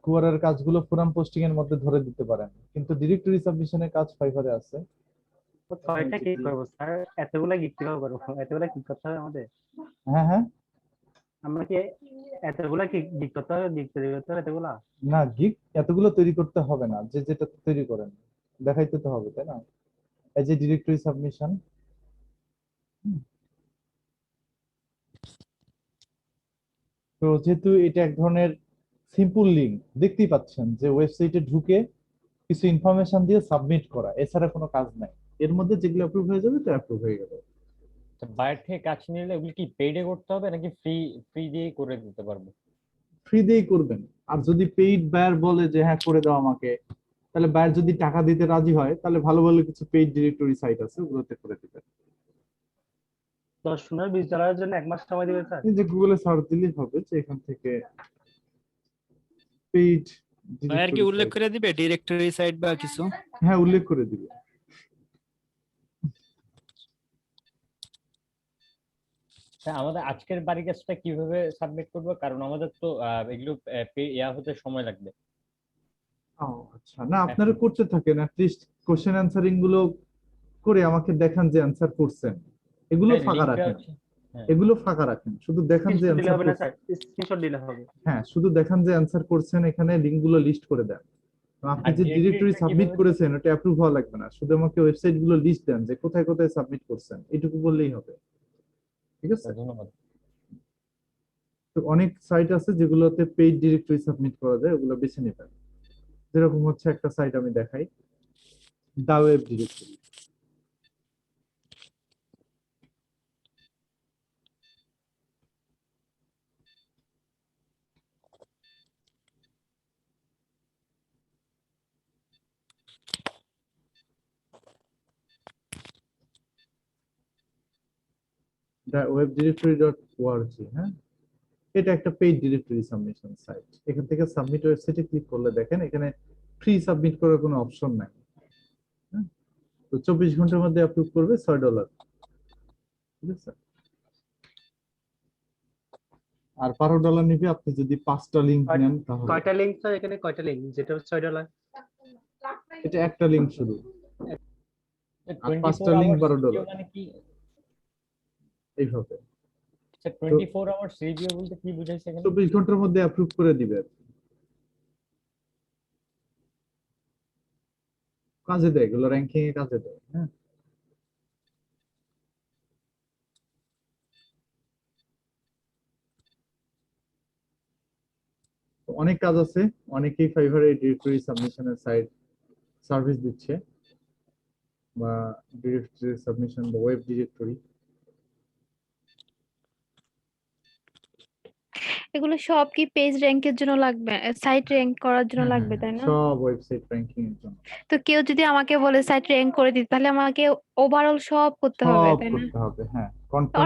কুয়ারার কাজগুলো ফোরাম পোস্টিং এর মধ্যে ধরে দিতে পারেন, কিন্তু ডিরেক্টরি সাবমিশনের কাজ ফাইবারে আছে। ছয়টা কি করব স্যার? এতগুলা গিগ কিভাবে করব? এতগুলা কি করতে হবে আমাদের? হ্যাঁ হ্যাঁ, আমরা কি এতগুলা কি গিগ করতে হবে? গিগ তৈরি করতে হবে এতগুলা? না, গিগ এতগুলো তৈরি করতে হবে না, যে যেটা তৈরি করেন দেখাইতে তো হবে, তাই না? এই যে ডিরেক্টরি সাবমিশন, তো যেহেতু এটা এক ধরনের সিম্পল লিংক, দেখতেই পাচ্ছেন যে ওয়েবসাইটে ঢুকে কিছু ইনফরমেশন দিয়ে সাবমিট করা, এছাড়া কোনো কাজ নাই। এর মধ্যে যেগুলো অ্যাপ্রুভ হয়ে যাবে তো অ্যাপ্রুভ হয়ে গেল। বাইরে থেকে কাজ নিলে ওগুলো কি পেইডে করতে হবে নাকি ফ্রি দিয়ে করে দিতে পারবো? ফ্রি দিয়েই করবেন। আর যদি পেইড বায়ার বলে যে হ্যাঁ করে দাও আমাকে, তাহলে বায়ার যদি টাকা দিতে রাজি হয় তাহলে ভালো ভালো কিছু পেইড ডিরেক্টরি সাইট আছে, ওগুলোতে করে দিবেন। $10-20 জন্য 1 মাস সময় দিবে স্যার? এই যে গুগলে সার্চ দিলেই হবে যে এখান থেকে পেইড ভাই আর কি উল্লেখ করে দিবে ডিরেক্টরি সাইট বা কিছু? হ্যাঁ উল্লেখ করে দিবে। আমাদের আজকের বাড়ি কাজটা কিভাবে সাবমিট করবো, কারণ আমাদের তো এগুলো ইয়া হতে সময় লাগবে। আচ্ছা, না আপনারা করতে থাকেন, অ্যাটলিস্ট কোশ্চেন অ্যানসারিং গুলো করে আমাকে দেখান যে অ্যানসার করছেন। এগুলো ফাঁকা রাখেন, এগুলো ফাঁকা রাখেন, শুধু দেখান যে দিলে অ্যানসার হবে না করছেন। স্যার, স্ক্রিনশট দিলে হবে। হ্যাঁ, শুধু দেখান যে অ্যানসার করছেন, এখানে লিংক গুলো লিস্ট করে দেন। আপনি যে ডিরেক্টরি সাবমিট করেছেন ওটা অ্যাপ্রুভ হওয়া লাগবে না, শুধু আমাকে ওয়েবসাইট গুলো লিস্ট দেন যে কোথায় কোথায় সাবমিট করছেন, এটুকু বললেই হবে। ঠিক আছে, ধন্যবাদ। তো অনেক সাইট আছে যেগুলোতে পেইড ডিরেক্টরি সাবমিট করা যায়, ওগুলো বেছে নেবেন। যেরকম হচ্ছে একটা সাইট আমি দেখাই, দা ওয়েব ডিরেক্টরি। webdirectory.org, হ্যাঁ, এটা একটা পেইড ডিরেক্টরি সাবমিশন সাইট। এখান থেকে সাবমিট ওয়েবসাইটে ক্লিক করলে দেখেন এখানে ফ্রি সাবমিট করার কোনো অপশন নাই। তো 24 ঘন্টার মধ্যে অ্যাপ্রুভ করবে $6। ঠিক আছে, আর $12 নিবে আপনি যদি 5টা লিংক নেন তাহলে। কয়টা লিংক স্যার এখানে, কয়টা লিংক যেটা $6? এটা একটা লিংক শুধু, আর 5টা লিংক $12 মানে কি এইভাবে। আচ্ছা 24 আওয়ার্স রিভিউ বলতে কি বুঝাইছে এখানে? 24 ঘন্টার মধ্যে অ্যাপ্রুভ করে দিবে, কাজে দেয়, এগুলো র‍্যাঙ্কিং এ কাজে দেয়। হ্যাঁ, অনেক কাজ আছে, অনেকেই ফাইভারে ডিরেক্টরি সাবমিশনের সাইট সার্ভিস দিচ্ছে, বা ডিরেক্টরি সাবমিশন বা ওয়েব ডিরেক্টরি। এগুলো সব কি পেজ র‍্যাঙ্কের জন্য লাগবে, সাইট র‍্যাঙ্ক করার জন্য লাগবে, তাই না? সব ওয়েবসাইট র‍্যাঙ্কিং এর জন্য। তো কেউ যদি আমাকে বলে সাইট র‍্যাঙ্ক করে দিতে, তাহলে আমাকে ওভারঅল সব করতে হবে, সব তাই না? করতে হবে, হ্যাঁ।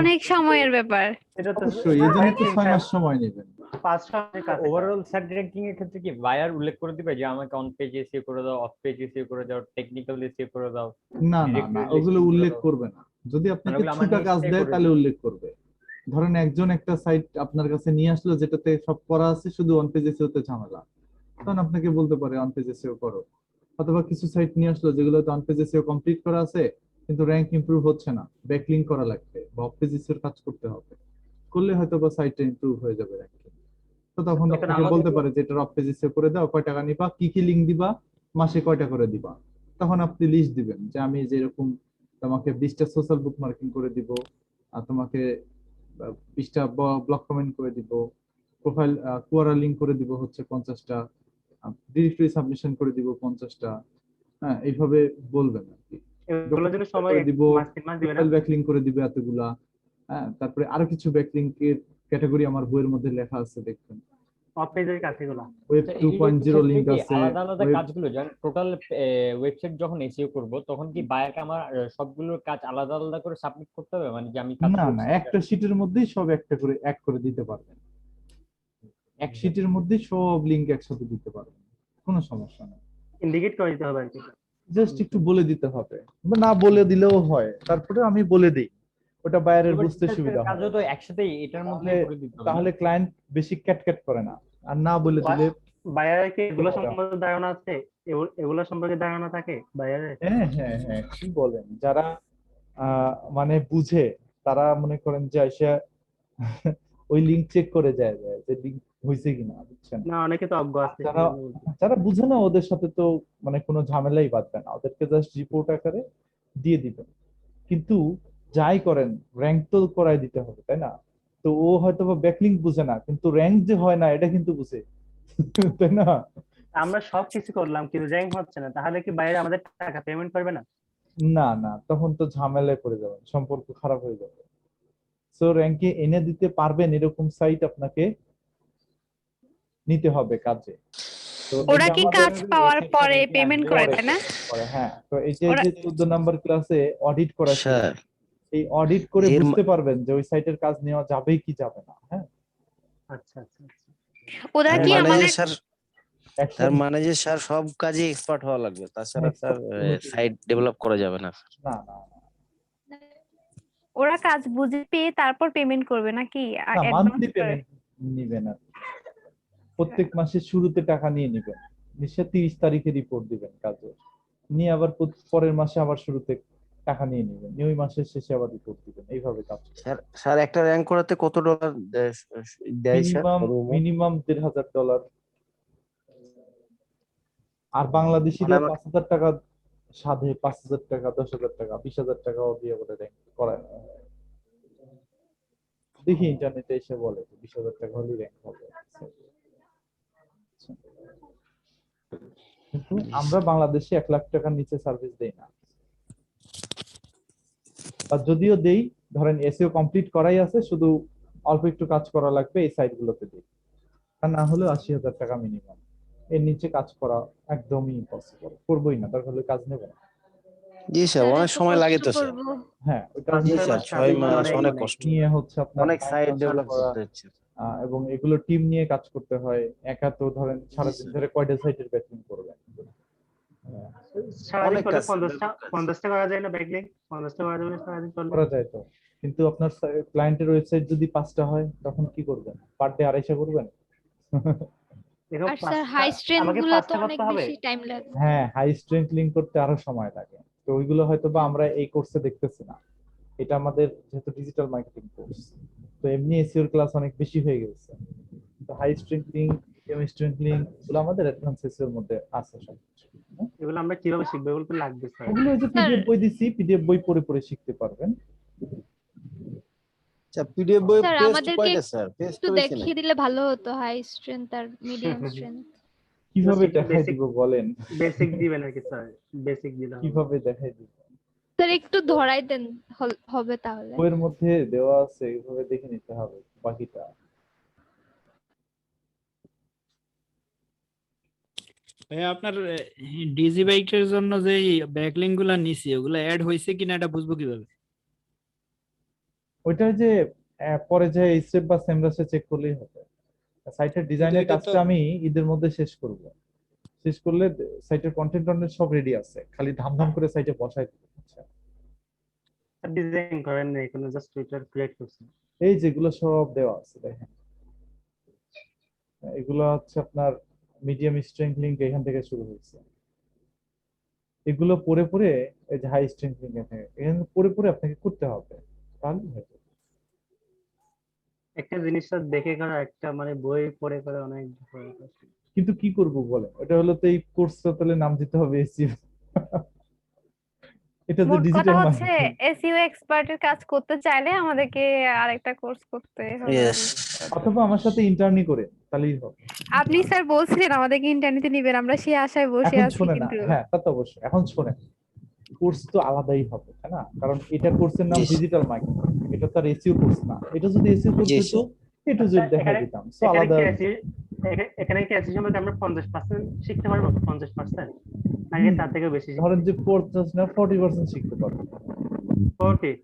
অনেক সময়ের ব্যাপার। এটা তো অবশ্যই, এই জন্য তো 6 মাস সময় নেবেন। 5 সপ্তাহের কাছে। ওভারঅল সাইট র‍্যাঙ্কিং এর ক্ষেত্রে কি বায়ার উল্লেখ করে দিবে যে আমাকে অন পেজ এসইও করে দাও, অফ পেজ এসইও করে দাও, টেকনিক্যাল এসইও করে দাও? না না না, ওগুলো উল্লেখ করবে না। যদি আপনাকে ছোট কাজ দেয় তাহলে উল্লেখ করবে। ধরেন একজন একটা সাইট আপনার কাছে নিয়ে আসলো যেটাতে সব করা আছে, শুধু অন পেজ এসইও তে ঝামেলা, তখন আপনাকে বলতে পারে অন পেজ এসইও করো। অথবা কিছু সাইট নিয়ে আসলো যেগুলোতে অন পেজ এসইও কমপ্লিট করা আছে কিন্তু র‍্যাঙ্ক ইমপ্রুভ হচ্ছে না, ব্যাকলিংক করা লাগবে বা অফ পেজ এসইও কাজ করতে হবে, করলে হয়তো বা সাইটটা ইমপ্রুভ হয়ে যাবে র‍্যাঙ্কিং। তো তখন আপনাকে বলতে পারে যে এটা অফ পেজ এসইও করে দাও, কয় টাকা নিবা, কি কি লিংক দিবা, মাসে কয়টা করে দিবা। তখন আপনি লিস্ট দিবেন যে আমি যেরকম তোমাকে 20টা সোশ্যাল বুক মার্কিং করে দিব, আর তোমাকে 20টা ব্লক কমেন্ট করে দিব, প্রোফাইল কুয়ারা লিংক করে দিব হচ্ছে 50টা, ডিরেক্টরি সাবমিশন করে দিব 50টা। হ্যাঁ, এইভাবে বলবেন আর কি। এগুলোর জন্য সময় দিব, প্রোফাইল ব্যাকলিংক করে দিব এতগুলা। হ্যাঁ, তারপরে আরো কিছু ব্যাকলিংকের ক্যাটাগরি আমার বইয়ের মধ্যে লেখা আছে, দেখবেন অফ পেজের কাজগুলো। ওয়েব 2.0 লিংক আছে। আলাদা আলাদা কাজগুলো যখন টোটাল ওয়েবসাইট যখন এসইও করব তখন কি বায়ারকে আমার সবগুলোর কাজ আলাদা আলাদা করে সাবমিট করতে হবে, মানে যে আমি কাজ না না, একটা শীটের মধ্যেই সব একটা করে এক করে দিতে পারবেন, এক শীটের মধ্যে সব লিংক একসাথে দিতে পারবেন, কোনো সমস্যা নেই। ইন্ডিকেট করে দিতে হবে আর কি, জাস্ট একটু বলে দিতে হবে, বা না বলে দিলেও হয়, তারপরে আমি বলে দেই, ওটা বায়ারের বুঝতে সুবিধা হয়। কাজও তো একসাথে এটার মধ্যে করে দিতে হবে, তাহলে ক্লায়েন্ট বেশি ক্যাটক্যাট করে না। আর না বলে দিলে বায়ারের কি এগুলো সম্পর্কে ধারণা আছে, এগুলো সম্পর্কে ধারণা থাকে বায়ারের? হ্যাঁ হ্যাঁ হ্যাঁ, কি বলেন, যারা মানে বুঝে তারা মনে করেন যে এসে ওই লিংক চেক করে যায় যে লিংক হইছে কিনা, বুঝছেন না? অনেকে তো অজ্ঞ আছে, যারা বুঝে না ওদের সাথে তো মানে কোনো ঝামেলাই বাঁধবে না, ওদেরকে জাস্ট রিপোর্ট আকারে দিয়ে দিবেন। কিন্তু যাই করেন র‍্যাঙ্ক তো করাই দিতে হবে, তাই না? তো ও হয়তো বা ব্যাকলিংক বুঝে না, কিন্তু র‍্যাঙ্ক যে হয় না এটা কিন্তু বুঝে, তাই না? আমরা সব কিছু করলাম কিন্তু র‍্যাঙ্ক হচ্ছে না, তাহলে কি বাইরে আমাদের টাকা পেমেন্ট করবে না? না না, তখন তো ঝামেলায় পড়ে যাবেন, সম্পর্ক খারাপ হয়ে যাবে। সো র‍্যাঙ্কে এনে দিতে পারবেন এরকম সাইট আপনাকে নিতে হবে কাজে। ওরা কি কাজ পাওয়ার পরে পেমেন্ট করে, তাই না? হ্যাঁ, তো এই যে 14 নাম্বার ক্লাসে অডিট করা, এই অডিট করে এর বুঝতে পারবেন যে ওই সাইটের কাজ নেওয়া যাবে কি যাবে না। হ্যাঁ, আচ্ছা আচ্ছা আচ্ছা। ওরা তার কি মানে যে আমাদের স্যার তার মানে যে স্যার সব কাজে এক্সপার্ট হওয়া লাগবে, তাছাড়া স্যার সাইট ডেভেলপ করা যাবে না। না না ওরা কাজ বুঝে পেয়ে তারপর পেমেন্ট করবে নাকি না, অ্যাডভান্স মান্থলি করে? পেমেন্ট নিবে না, প্রত্যেক মাসের শুরুতে টাকা নিয়ে নেবেন, নিশ্চয় 30 তারিখে রিপোর্ট দিবেন কাজের, নিয়ে আবার পরের মাসে আবার শুরুতে টাকা নিয়ে নেবেন, নিয়ে ওই মাসের শেষে আবার রিপোর্ট দিবেন, এইভাবে কাজ করে। স্যার স্যার একটা র্যাঙ্ক করাতে কত ডলার দেয় স্যার? মিনিমাম $1,500। আর বাংলাদেশিরা মানে আমাকে 5,000 টাকা সাধে, 5,000 টাকা, 10,000 টাকা, 20,000 টাকাও দিয়ে বলে র্যাঙ্ক করায়। দেখি ইন্টারনেটে এসে বলে 20,000 টাকা হলে র্যাঙ্ক হবে, কিন্তু আমরা বাংলাদেশে 1 লাখ টাকার নিচে সার্ভিস দেই না। আর যদিও দেই, ধরেন এসইও কমপ্লিট করাই আছে, শুধু অল্প একটু কাজ করা লাগবে, এই সাইট গুলোতে দিই। তা না হলে 80,000 টাকা মিনিমাম, এর নিচে কাজ করা একদমই ইম্পসিবল, করবোই না, দরকার হলে কাজ নেব না। জি স্যার, অনেক সময় লাগে তো স্যার। হ্যাঁ, ওটা জি স্যার, 6 মাস অনেক কষ্ট, নিয়ে হচ্ছে আপনার অনেক সাইট ডেভেলপ করা, করতে হচ্ছে। এবং এগুলো টিম নিয়ে কাজ করতে হয়, একা তো ধরেন সারাদিন ধরে কয়টা সাইটের ব্যাকলিং করবেন। সারাদিন অনেক করলে কাজ, 50টা করা যায় না ব্যাকলিং? 50টা করা যাবে সারাদিন করলে? করা যায় তো, কিন্তু আপনার ক্লায়েন্টের ওয়েবসাইট যদি 5টা হয় তখন কি করবেন? পার ডে 250 করবেন? আর স্যার হাই স্ট্রেংথ আমাকে গুলো তো 5টা অনেক করতে হবে? বেশি টাইম লাগে। হ্যাঁ, হাই স্ট্রেংথ লিংক করতে আরো সময় লাগে, তো ওইগুলো হয়তো বা আমরা এই কোর্সে দেখতেছি না। এটা আমাদের যেহেতু ডিজিটাল মার্কেটিং কোর্স, তো এমনি এসইও ক্লাস অনেক বেশি হয়ে গেছে, তো high strength link, medium strength link এগুলো আমাদের অ্যাডভান্স এসইও এর মধ্যে আছে সব। এগুলো আমরা কিভাবে শিখবো? এগুলো তো লাগবে স্যার। ওগুলো ওই যে পিডিএফ বই দিছি, পিডিএফ বই পড়ে পড়ে শিখতে পারবেন। আচ্ছা, পিডিএফ বই স্যার পেজ আমাদেরকে কয়টা স্যার? পেজ একটু তো বেশি নাই। দেখিয়ে দিলে ভালো হতো, হাই স্ট্রেংথ আর মিডিয়াম স্ট্রেংথ। কিভাবে দেখাই দিব বলেন? বেসিক দিবেন নাকি স্যার? বেসিক দিলে হবে। কিভাবে দেখাই দিব? স্যার একটু ধরাই দেন, হবে তাহলে। বইয়ের মধ্যে দেওয়া আছে, এইভাবে দেখে নিতে হবে বাকিটা। ভাই আপনার ডিজি বাইকের জন্য যে ব্যাকলিংক গুলা নিছি ওগুলা অ্যাড হয়েছে কিনা এটা বুঝবো কিভাবে? ওইটা যে পরে যে স্টেপ বা সেমরাসে চেক করলেই হবে। সাইটের ডিজাইনের কাজটা আমি ঈদের মধ্যে শেষ করব, শেষ করলে সাইটের কন্টেন্ট সব রেডি আছে, খালি ধামধাম করে সাইটে বসাই দিতে। ডিজাইন করেন না, কোনো জাস্ট টুইটার ক্রিয়েট করছেন। এই যেগুলো সব দেওয়া আছে দেখেন, এগুলো হচ্ছে আপনার মিডিয়াম স্ট্রেংথ লিংক, এখান থেকে শুরু হয়েছে। এগুলো পড়ে পড়ে, এই যে হাই স্ট্রেংথ লিংক এখানে পড়ে পড়ে আপনাকে করতে হবে, তাহলে হয়ে যাবে। একটা জিনিসটা দেখে করা, একটা মানে বই পড়ে করে অনেক different আছে। কিন্তু কি করব বলে, এটা হলো তো এই কোর্সটা তাহলে নাম দিতে হবে এসইও। এটা যে মোট কথা ডিজিটাল হচ্ছে মার্কেটিং। এসইও এক্সপার্টের কাজ করতে চাইলে আমাদেরকে আরেকটা কোর্স করতে হবে। অথবা আমার সাথে ইন্টার্নি করে তাহলেই হবে। আপনি স্যার বলছিলেন আমাদেরকে ইন্টারনেটে নেবেন, আমরা সেই আশায় বসে এখন আছি শোনেন না, কিন্তু হ্যাঁ তা তো অবশ্যই, এখন শোনেন, কোর্স তো আলাদাই হবে, তাই না? কারণ এটা কোর্সের নাম ডিজিটাল মার্কেটিং, এটা তো আর এসইও কোর্স না। এটা যদি এসইও কোর্স হতো একটু যদি দেখাই দিতাম, সো আলাদা। এখানে কি এসইও সম্বন্ধে আমরা 50% শিখতে পারবো? 50% নাকি তার থেকে বেশি? ধরেন যে 50 না 40% শিখতে পারবো। 40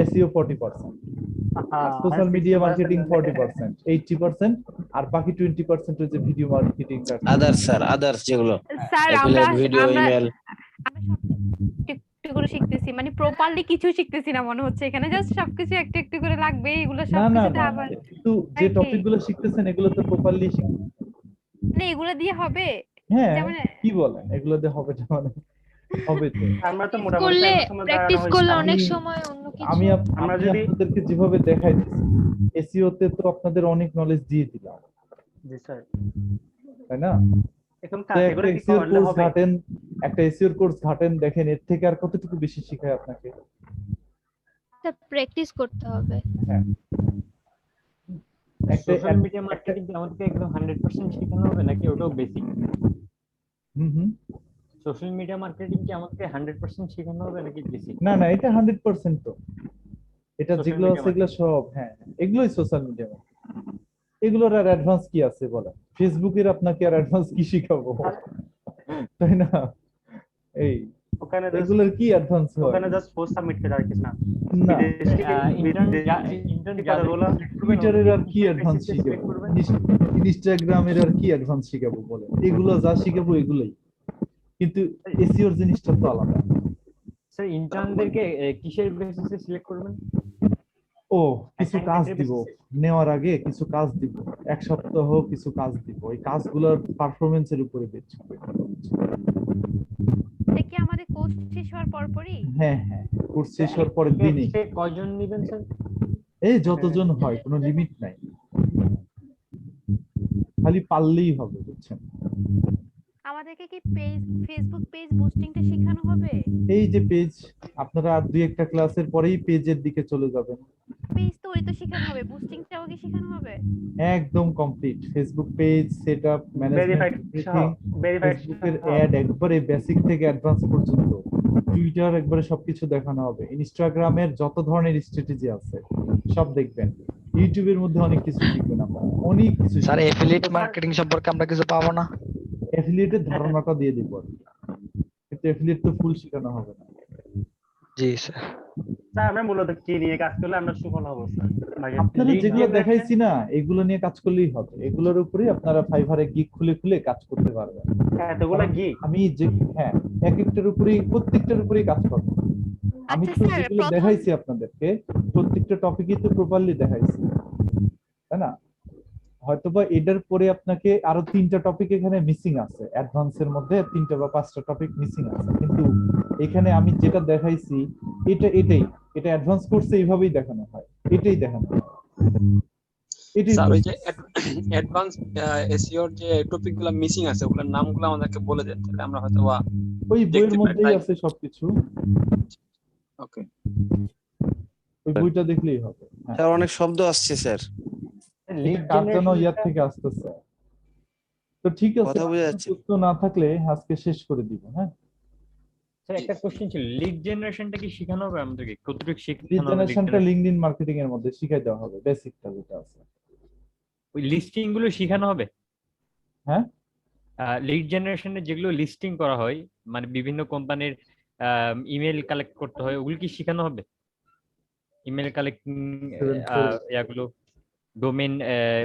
এসইও 40%, সোশ্যাল মিডিয়া মার্কেটিং 40%, 80%, আর বাকি 20% হচ্ছে video marketing, others sir, others যেগুলো স্যার অ্যাফিলিয়েট ভিডিও, ইমেল, এগুলো শিখতেছি, মানে প্রপারলি কিছু শিখতেছি না মনে হচ্ছে, এখানে জাস্ট সবকিছু একটু একটু করে লাগবে, এগুলো না না সবকিছুতে না, আবার কিন্তু যে টপিক গুলো শিখতেছেন এগুলো তো প্রপারলি শিখতেন। মানে এগুলো দিয়ে হবে? হ্যাঁ, যেমন কি বলেন, এগুলো দিয়ে হবে না মানে? হবে তো। আমরা তো মোটামুটি করলে প্র্যাকটিস করলে অনেক সময় অন্য কিছু আমি আমরা যদি আপনাদেরকে যেভাবে দেখাইতেছি, এসইও তে তো আপনাদের অনেক নলেজ দিয়ে দিলাম, জি স্যার, তাই না? এখন তো একটা এগুলো কি এসইও করলে কোর্স হবে? ঘাটেন, একটা এসইও কোর্স ঘাটেন, দেখেন এর থেকে আর কতটুকু বেশি শেখায় আপনাকে। স্যার প্র্যাকটিস করতে হবে। হ্যাঁ, সোশ্যাল মিডিয়া মার্কেটিং কি আমাদেরকে একদম 100% শেখানো হবে নাকি ওটাও বেসিক? হুম, সোশ্যাল মিডিয়া মার্কেটিং কি আমাদেরকে 100% শেখানো হবে নাকি বেসিক? না না, এটা 100% তো, এটা Social যেগুলো media আছে এগুলো সব, হ্যাঁ এগুলোই সোশ্যাল মিডিয়া। এগুলোর আর অ্যাডভান্স কি আছে বলেন? ফেসবুকের আপনাকে আর অ্যাডভান্স কি শিখাবো, তাই না? এই ওখানে এগুলোর কি অ্যাডভান্স হয়? ওখানে জাস্ট পোস্ট সাবমিট করে আর কিছু না। না টুইটারের আর কি অ্যাডভান্স শিখাবো, ইনস্টাগ্রামের আর কি অ্যাডভান্স শিখাবো বলেন? এগুলো যা শিখাবো এগুলোই, কিন্তু এসইওর জিনিসটা তো আলাদা। স্যার ইন্টার্নদেরকে কিসের বেসিসে সিলেক্ট করবেন? ও কিছু কাজ দিব, নেওয়ার আগে কিছু কাজ দিব, এক সপ্তাহ কিছু কাজ দিব, ওই কাজগুলোর পারফরমেন্সের উপরে বেচ হবে। এটা কি আমাদের কোর্স শেষ হওয়ার পরপরই? হ্যাঁ হ্যাঁ, কোর্স শেষ হওয়ার পরের দিনই। কয়জন নেবেন স্যার? এই যতজন হয়, কোনো লিমিট নাই, খালি পারলেই হবে, বুঝছেন? আমাদেরকে কি পেজ, ফেসবুক পেজ বুস্টিংটা শেখানো হবে? এই যে পেজ, আপনারা আর দুই একটা ক্লাসের পরেই পেজের দিকে চলে যাবেন। পেজ তো ওই তো শেখানো হবে, বুস্টিংটাও কি শেখানো হবে? একদম complete Facebook page setup, management, ফেসবুকের অ্যাড একবারে বেসিক থেকে অ্যাডভান্স পর্যন্ত, টুইটার একবারে সবকিছু দেখানো হবে, ইনস্টাগ্রামের যত ধরনের স্ট্র্যাটেজি আছে সব দেখবেন, ইউটিউবের মধ্যে অনেক কিছু শিখবেন আপনারা, অনেক কিছু। স্যার এফিলিয়েট মার্কেটিং সম্পর্কে আমরা কিছু পাবো না? এফিলিয়েটের ধারণাটা দিয়ে দিব, কিন্তু এফিলিয়েট তো ফুল শেখানো হবে না। জি স্যার। স্যার আমরা মূলত কি নিয়ে কাজ করলে আমরা সফল হব স্যার? আপনারা যেগুলো দেখাইছি না, এগুলো নিয়ে কাজ করলেই হবে, এগুলোর উপরেই আপনারা ফাইভারে গিগ খুলে খুলে কাজ করতে পারবেন। এতগুলো গিগ আমি যে হ্যাঁ, এক একটার উপরেই, প্রত্যেকটার উপরেই কাজ করব। আমি তো যেগুলো দেখাইছি আপনাদেরকে প্রত্যেকটা টপিকই তো প্রপারলি দেখাইছি, তাই না? হয়তোবা এটার পরে আপনাকে আরো 3টা টপিক এখানে মিসিং আছে, অ্যাডভান্সের মধ্যে 3টা বা 5টা টপিক মিসিং আছে, কিন্তু এখানে আমি যেটা দেখাইছি এটা অ্যাডভান্স কোর্সে এইভাবেই দেখানো হয়, এটাই দেখানো হয়। স্যার ওই যে অ্যাডভান্স এসইওর যে টপিকগুলো মিসিং আছে ওগুলোর নামগুলো আমাদেরকে বলে দেন, তাহলে আমরা হয়তো ওই বইয়ের মধ্যেই আছে সবকিছু। ওকে, ওই বইটা দেখলেই হবে। স্যার অনেক শব্দ আসছে স্যার, কার জন্য ইয়ার থেকে আসতেছে। তো ঠিক আছে, কথা বোঝা যাচ্ছে। প্রশ্ন না থাকলে আজকে শেষ করে দিব। হ্যাঁ স্যার একটা কোশ্চেন ছিল, লিড জেনারেশনটা কি শেখানো হবে আমাদেরকে? কতটুকু লিড শেখানো হবে? জেনারেশনটা লিংকডইন মার্কেটিং এর মধ্যে শিখাই দেওয়া হবে, বেসিকটা যেটা আছে। ওই লিস্টিং গুলো শেখানো হবে? হ্যাঁ, লিড জেনারেশনে যেগুলো লিস্টিং করা হয়, মানে বিভিন্ন কোম্পানির ইমেল কালেক্ট করতে হয়, ওগুলো কি শেখানো হবে? ইমেল কালেক্টিং ইয়াগুলো, ডোমেইন,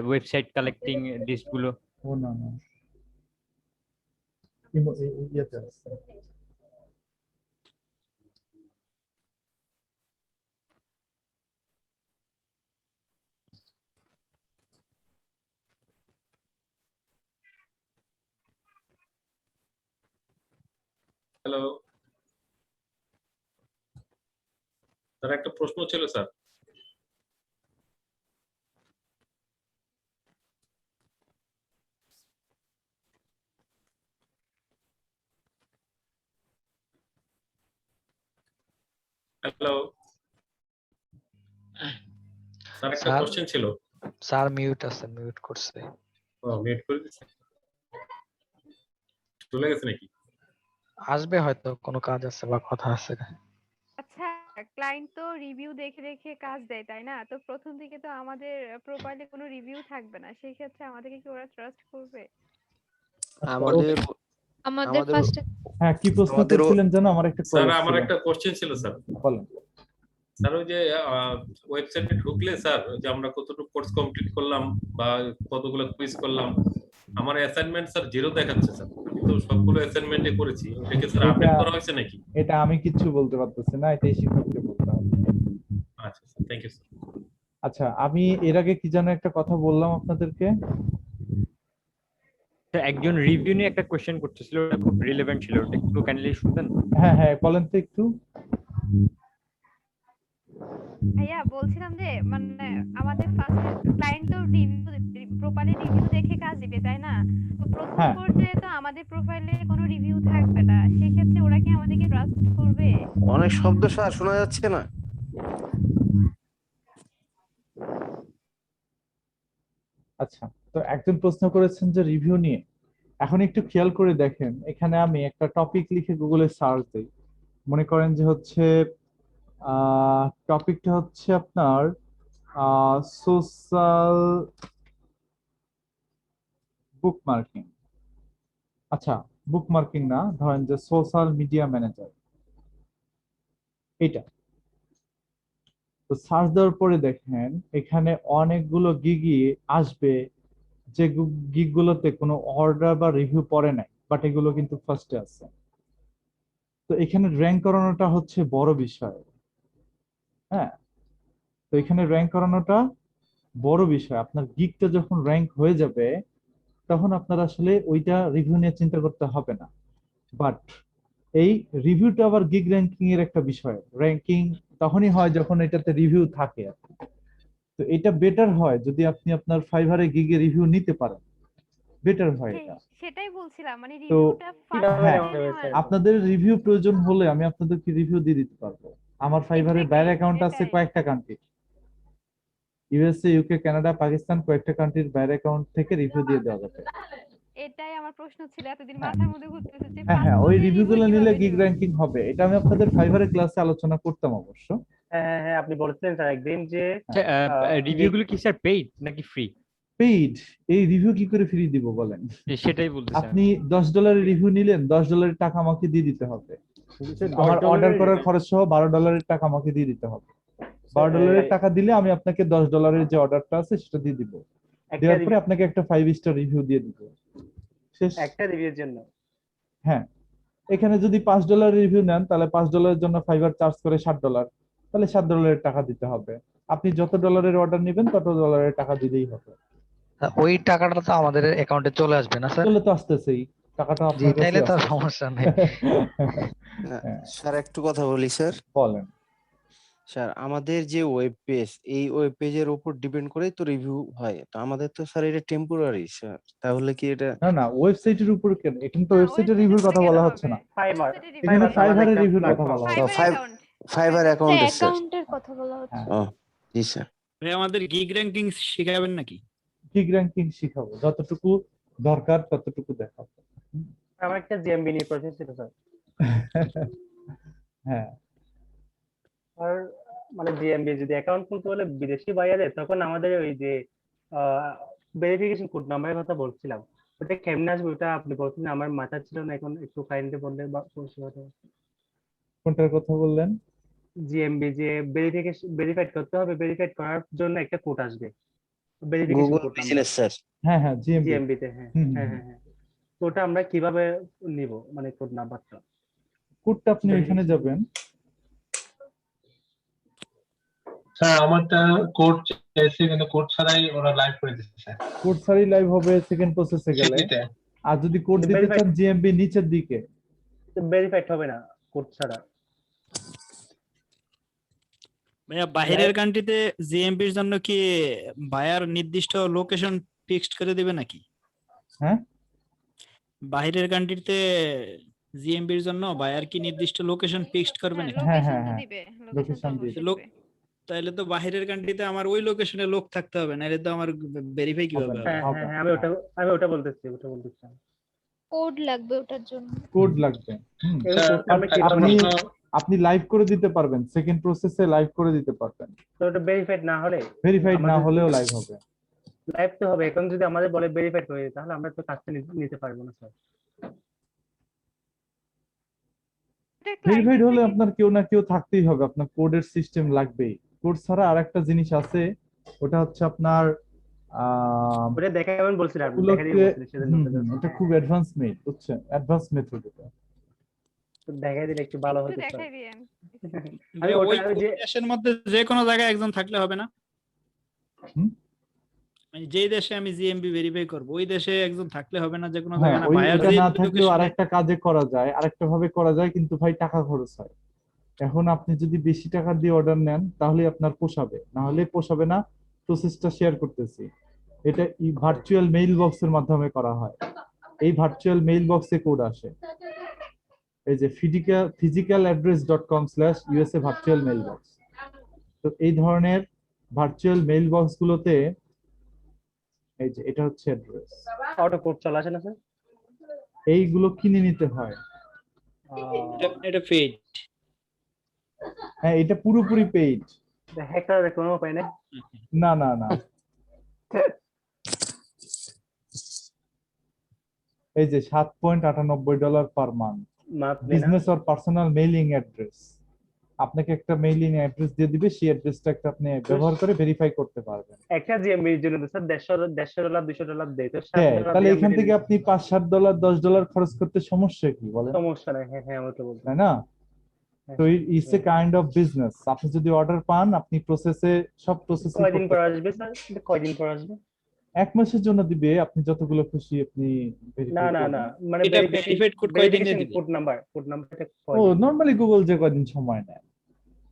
ওয়েবসাইট কালেক্টিং লিস্ট গুলো? ও না না, ইয়াতে আছে। হ্যালো স্যার, একটা প্রশ্ন ছিল স্যার। হ্যালো স্যার, একটা কোশ্চেন ছিল। স্যার মিউট আছে, মিউট করছে। ও মিউট করে দিয়েছে, চলে গেছে নাকি? আসবে হয়তো, কোনো কাজ আছে বা কথা আছে। আচ্ছা, ক্লায়েন্ট তো রিভিউ দেখে দেখে কাজ দেয় তাই না? তো প্রথম দিকে তো আমাদের প্রোফাইলে কোনো রিভিউ থাকবে না, সেই ক্ষেত্রে আমাদেরকে কি ওরা ট্রাস্ট করবে? আমাদের ফার্স্ট হ্যাঁ, কি প্রশ্ন করছিলেন জানো? আমার একটা স্যার, আমার একটা কোশ্চেন ছিল স্যার। বলেন স্যার, ওই যে ওয়েবসাইটে ঢুকলে স্যার, যে আমরা কতটুকু কোর্স কমপ্লিট করলাম বা কতগুলো কুইজ করলাম, আমার অ্যাসাইনমেন্ট স্যার 0 দেখাচ্ছে স্যার। আমি তো সবগুলো অ্যাসাইনমেন্টে করেছি, এটা কি স্যার আপডেট করা হয়েছে নাকি? এটা আমি কিছু বলতে পারতেছি না, এটাই শিক্ষককে বলতে হবে। আচ্ছা স্যার, থ্যাংক ইউ স্যার। আচ্ছা, আমি এর আগে কি যেন একটা কথা বললাম আপনাদেরকে। একজন রিভিউ নিয়ে একটা কোশ্চেন করতেছিল, ওটা খুব রিলেভেন্ট ছিল, ওটা একটু কাইন্ডলি শুনবেন? হ্যাঁ হ্যাঁ, বলেন তো একটু। ভাইয়া বলছিলাম যে মানে আমাদের ফার্স্ট ক্লায়েন্ট তো রিভিউ, প্রপারলি রিভিউ দেখে কাজ দিবে তাই না? তো প্রথম পর্যায়ে তো আমাদের প্রোফাইলে কোনো রিভিউ থাকবে না, সেই ক্ষেত্রে ওরা কি আমাদেরকে ট্রাস্ট করবে? অনেক শব্দ স্যার, শোনা যাচ্ছে না। আচ্ছা, তো একজন প্রশ্ন করেছেন যে রিভিউ নিয়ে। এখন একটু খেয়াল করে দেখেন, এখানে আমি একটা টপিক লিখে গুগলে সার্চ দিই, মনে করেন যে হচ্ছে টপিকটা হচ্ছে আপনার সোশ্যাল বুকমার্কিং। আচ্ছা, বুকমার্কিং না, ধরেন যে সোশ্যাল মিডিয়া ম্যানেজার, এটা। তো সার্চ দেওয়ার পরে দেখেন এখানে অনেকগুলো গিগই আসবে, যে গিগ গুলোতে কোনো অর্ডার বা রিভিউ পড়ে নাই, বাট এগুলো কিন্তু ফার্স্টে আছে। তো এখানে র্যাঙ্ক করানোটা হচ্ছে বড় বিষয়। হ্যাঁ, তো এখানে র্যাঙ্ক করানোটা বড় বিষয়। আপনার গিগটা যখন র্যাঙ্ক হয়ে যাবে তখন আপনার আসলে ওইটা রিভিউ নিয়ে চিন্তা করতে হবে না। বাট এই রিভিউটা আবার গিগ র্যাঙ্কিং এর একটা বিষয়। র্যাঙ্কিং তখনই হয় যখন এটাতে রিভিউ থাকে। তো এটা বেটার হয় যদি আপনি আপনার ফাইভারে গিগে রিভিউ নিতে পারেন, বেটার হয় এটা। সেটাই বলছিলাম, মানে তো রিভিউটা হ্যাঁ, আপনাদের রিভিউ প্রয়োজন হলে আমি আপনাদেরকে রিভিউ দিয়ে দিতে পারবো। আমার ফাইভারে বাইরে অ্যাকাউন্ট আছে কয়েকটা country, USA, UK, Canada, Pakistan, কয়েকটা কান্ট্রির বাইরে অ্যাকাউন্ট থেকে রিভিউ দিয়ে দেওয়া যাবে। এটাই আমার প্রশ্ন ছিল, এতদিন মাথার মধ্যে ঘুরতেছে যে হ্যাঁ হ্যাঁ, ওই রিভিউ গুলো নিলে গিগ র্যাঙ্কিং হবে। এটা আমি আপনাদের ফাইভারে ক্লাসে আলোচনা করতাম অবশ্য। হ্যাঁ হ্যাঁ, আপনি বলছিলেন স্যার একদিন যে রিভিউগুলো কি স্যার পেইড নাকি ফ্রি? পেইড। এই রিভিউ কি করে ফ্রি দিব বলেন? সেটাই বলতেছি। আপনি $10 রিভিউ নিলেন, $10 টাকা আমাকে দিয়ে দিতে হবে। আমার অর্ডার করার খরচ সহ $12 টাকা আমাকে দিয়ে দিতে হবে। $12 টাকা দিলে আমি আপনাকে $10 যে অর্ডারটা আছে সেটা দিয়ে দিব। দেওয়ার পরে আপনাকে একটা 5 স্টার রিভিউ দিয়ে দিব। শেষ। একটা রিভিউর জন্য। হ্যাঁ, এখানে যদি $5 রিভিউ নেন তাহলে $5 জন্য ফাইবার চার্জ করে $60, তাহলে $7 টাকা দিতে হবে। আপনি যত ডলারের অর্ডার নেবেন তত ডলারের টাকা দিলেই হবে। ওই টাকাটা তো আমাদের অ্যাকাউন্টে চলে আসবে না স্যার? চলে তো আসতেছেই, টাকাটা জি, আপনার কাছে তাইলে তো আসছে। সমস্যা নেই। স্যার একটু কথা বলি স্যার। বলেন স্যার, আমাদের যে ওয়েব পেজ, এই ওয়েব পেজের উপর ডিপেন্ড করেই তো রিভিউ হয়। তো আমাদের তো স্যার এটা টেম্পোরারি স্যার, তাহলে কি এটা? না না, ওয়েবসাইটের উপর কেন? এখানে তো ওয়েবসাইটের রিভিউর কথা বলা হচ্ছে না, ফাইবার, এখানে ফাইবারের রিভিউর কথা বলা হচ্ছে। ফাইবার অ্যাকাউন্টে স্যার। অ্যাকাউন্টের কথা বলা হচ্ছে। ও জি স্যার। ভাই আমাদের গিগ র‍্যাঙ্কিং শেখাবেন নাকি? গিগ র‍্যাঙ্কিং শিখাবো, যতটুকু দরকার ততটুকু দেখাবো। আমার একটা জিএমবি নিয়ে প্রসেস ছিল স্যার। হ্যাঁ, আর মানে জিএমবি যদি অ্যাকাউন্ট খুলতে হলে বিদেশি বাইরে, তখন আমাদের ওই যে ভেরিফিকেশন কোড নাম্বারের কথা বলছিলাম, ওটা কেমনে আসবে ওটা আপনি বলছেন, আমার মাথা ছিল না, এখন একটু কাইন্ডলি বললে বা কোনটার কথা বললেন? জিএমবি যে ভেরিফাইড করতে হবে, ভেরিফাইড করার জন্য একটা কোড আসবে, verification Google code business sir. হ্যাঁ হ্যাঁ, জিএমবি তে। হ্যাঁ হ্যাঁ হ্যাঁ, তো ওটা আমরা কিভাবে নিব, মানে কোড নাম্বারটা? কোডটা আপনি এখানে যাবেন। স্যার আমারটা কোড চাইছে কিন্তু কোড ছাড়াই ওরা লাইভ করে দিচ্ছে স্যার। কোড ছাড়াই লাইভ হবে সেকেন্ড প্রসেসে গেলে। আর যদি কোড দিতে চান জিএমবি নিচের দিকে, ভেরিফাইড হবে না কোড ছাড়া। ভাইয়া বাইরের কান্ট্রিতে জিএমবির জন্য কি বায়ার নির্দিষ্ট লোকেশন ফিক্সড করে দিবে নাকি? হ্যাঁ, বাইরের কান্ট্রিতে জিএমবির জন্য বায়ার কি নির্দিষ্ট লোকেশন ফিক্সড করবে নাকি? হ্যাঁ হ্যাঁ হ্যাঁ, লোকেশন দিবে। তাহলে তো বাইরের কান্ট্রিতে আমার ওই লোকেশনে লোক থাকতে হবে, নাহলে তো আমার ভেরিফাই কিভাবে হবে? হ্যাঁ হ্যাঁ, আমি ওটা বলতেছি। কোড লাগবে ওটার জন্য। কোড লাগবে। আপনি লাইভ করে দিতে পারবেন, সেকেন্ড প্রসেসে লাইভ করে দিতে পারবেন। তো ওটা ভেরিফাইড না হলেও লাইভ হবে। লাইভ তো হবে। এখন যদি আমাদের বলে ভেরিফাইড হয়ে যায় তাহলে আমরা তো কাজটা নিতে পারবো না স্যার। ভেরিফাইড হলে আপনার কেউ না কেউ থাকতেই হবে, আপনার কোডের সিস্টেম লাগবেই। কোড ছাড়া আরেকটা জিনিস আছে, ওটা হচ্ছে আপনার ওটা দেখাবেন বলছিলাম, এটা খুব অ্যাডভান্স মেথড, বুঝছেন? অ্যাডভান্স মেথড এটা। তো দেখাই দিলে একটু ভালো হতো। দেখাই দিয়েন। ওই দেশের মধ্যে যে কোনো জায়গায় একজন থাকলে হবে না? মানে যেই দেশে আমি জিএমবি ভেরিফাই করব ওই দেশে একজন থাকলে হবে না? যে কোনো জায়গায় না, বায়ার যে না থাকলেও আরেকটা কাজে করা যায়, আরেকটা ভাবে করা যায়, কিন্তু ভাই টাকা খরচ হয়। এখন আপনি যদি বেশি টাকা দিয়ে অর্ডার নেন তাহলে আপনার পোষাবে, না হলে পোষাবে না। প্রসেসটা শেয়ার করতেছি, এটা ভার্চুয়াল মেইল বক্সের মাধ্যমে করা হয়। এই ভার্চুয়াল মেইল বক্সে কোড আসে, এই যে physicaladdress.com/USA ভার্চুয়াল মেইল বক্স। তো এই ধরনের ভার্চুয়াল মেইল বক্স গুলোতে এই যে এটা হচ্ছে অ্যাড্রেস, অটো কোড চলে আসে না স্যার? এইগুলো কিনে নিতে হয়। এটা পেইড? হ্যাঁ, এটা পুরোপুরি পেইড। হ্যাক করার কোনো উপায় নেই? না না না, এই যে $7.98 per month, business or personal mailing address. আপনাকে একটা মেইলিং অ্যাড্রেস দিয়ে দিবে, সেই অ্যাড্রেসটাকে আপনি ব্যবহার করে ভেরিফাই করতে পারবেন। একটা জিএমবির জন্য তো স্যার $150 $200 দেয়, তো হ্যাঁ, $7 তাহলে দিয়ে এখান আমি থেকে আপনি $5-7 $10 খরচ করতে সমস্যা কি বলেন, সমস্যা নাই। হ্যাঁ হ্যাঁ, আমি তো বলছি। তাই না? তো it's a kind of business. আপনি যদি অর্ডার পান, আপনি সব প্রসেসে কয়দিন পর আসবে স্যার? এটা কয়দিন পর আসবে? 1 মাসের জন্য দিবে, আপনি যতগুলো খুশি আপনি না ভেরিফাই না করবেন। না, মানে এটা ভেরিফাইড কোড কয়দিনে দিবে? কোড নাম্বারটা ও নরমালি গুগল যে কয়দিন সময় নেয়।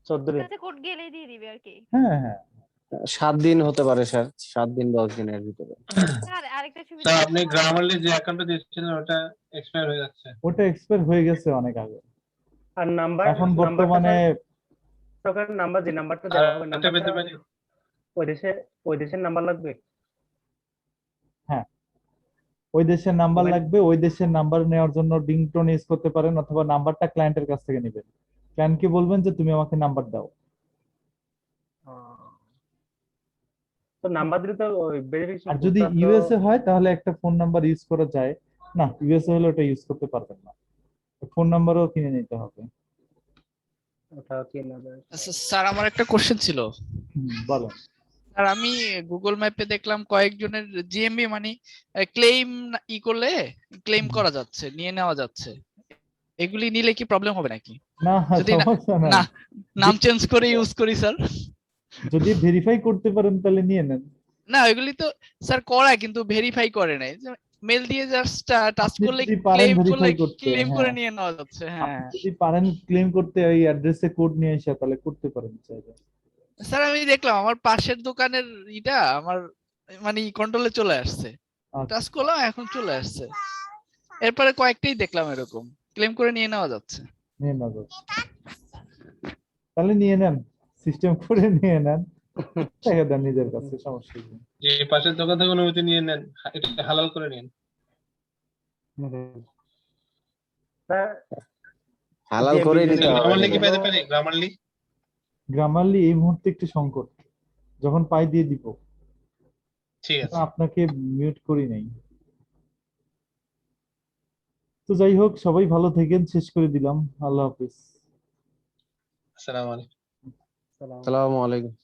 14 দিন। কাছে কোড গেলেই দিয়ে দিবে আর কি। হ্যাঁ হ্যাঁ, 7 দিন হতে পারে স্যার, 7 দিন 10 দিনের ভিতরে। স্যার আরেকটা সুবিধা স্যার আপনি গ্রামারলি যে অ্যাকাউন্টটা দিয়েছিলেন ওটা এক্সপায়ার হয়ে যাচ্ছে। ওটা এক্সপায়ার হয়ে গেছে অনেক আগে। আর নাম্বার, এখন বর্তমানে সরকার নাম্বার, যে নাম্বারটা দেওয়া হবে, এটা পেতে পারি? ওই দেশের নাম্বার লাগবে। হ্যাঁ, ওই দেশের নাম্বার লাগবে। ওই দেশের নাম্বার নেওয়ার জন্য রিংটোন ইউজ করতে পারেন, অথবা নাম্বারটা ক্লায়েন্টের কাছ থেকে নেবেন। ক্লায়েন্টকে বলবেন যে তুমি আমাকে নাম্বার দাও। তো নাম্বার দিলে তো ওই ভেরিফিকেশন। আর যদি ইউএসএ হয় তাহলে একটা ফোন নাম্বার ইউজ করা যায়। না, ইউএসএ হলে ওটা ইউজ করতে পারবেন না, ফোন নাম্বারও কিনে নিতে হবে। ওটা কি নাম্বার? স্যার আমার একটা কোশ্চেন ছিল। বলেন। স্যার আমি গুগল ম্যাপে দেখলাম কয়েকজনের জিএমবি মানে ক্লেম করলে ক্লেম করা যাচ্ছে, নিয়ে নেওয়া যাচ্ছে। এগুলি নিলে কি প্রবলেম হবে নাকি? না, যদি সমস্যা নাই। না নাম চেঞ্জ করে ইউজ করি স্যার? যদি ভেরিফাই করতে পারেন তাহলে নিয়ে নেন। না এগুলি তো স্যার করা, কিন্তু ভেরিফাই করে নাই। মেল দিয়ে জাস্ট টাচ করলে ক্লেম করে নিয়ে নেওয়া যাচ্ছে। হ্যাঁ যদি পারেন ক্লেম করতে, ওই অ্যাড্রেসে কোড নিয়ে এসে তাহলে করতে পারেন চাইলে। স্যার আমি দেখলাম আমার পাশের দোকানের আমার মানে কন্ট্রোলে চলে আসছে, টাচ করলাম এখন চলে আসছে। এরপরে কয়েকটাই দেখলাম এরকম ক্লেম করে নিয়ে নেওয়া যাচ্ছে। নিয়ে নেওয়া যাচ্ছে, তাহলে নিয়ে নেন, সিস্টেম করে নিয়ে নেন, টাকা দেন নিজের কাছে, সমস্যা নেই। যে পাশের দোকান থেকে অনুমতি নিয়ে নেন, এটা হালাল করে নিন। হালাল করে নিতে হবে। গ্রামারলি কি পেতে পারি? গ্রামারলি এই মুহূর্তে একটু সংকট, যখন পাই দিয়ে দিব। ঠিক আছে, আপনাকে মিউট করি নাই। তো যাই হোক, সবাই ভালো থাকেন, শেষ করে দিলাম। আল্লাহ হাফেজ। আসসালামু আলাইকুম। আসসালামু আলাইকুম।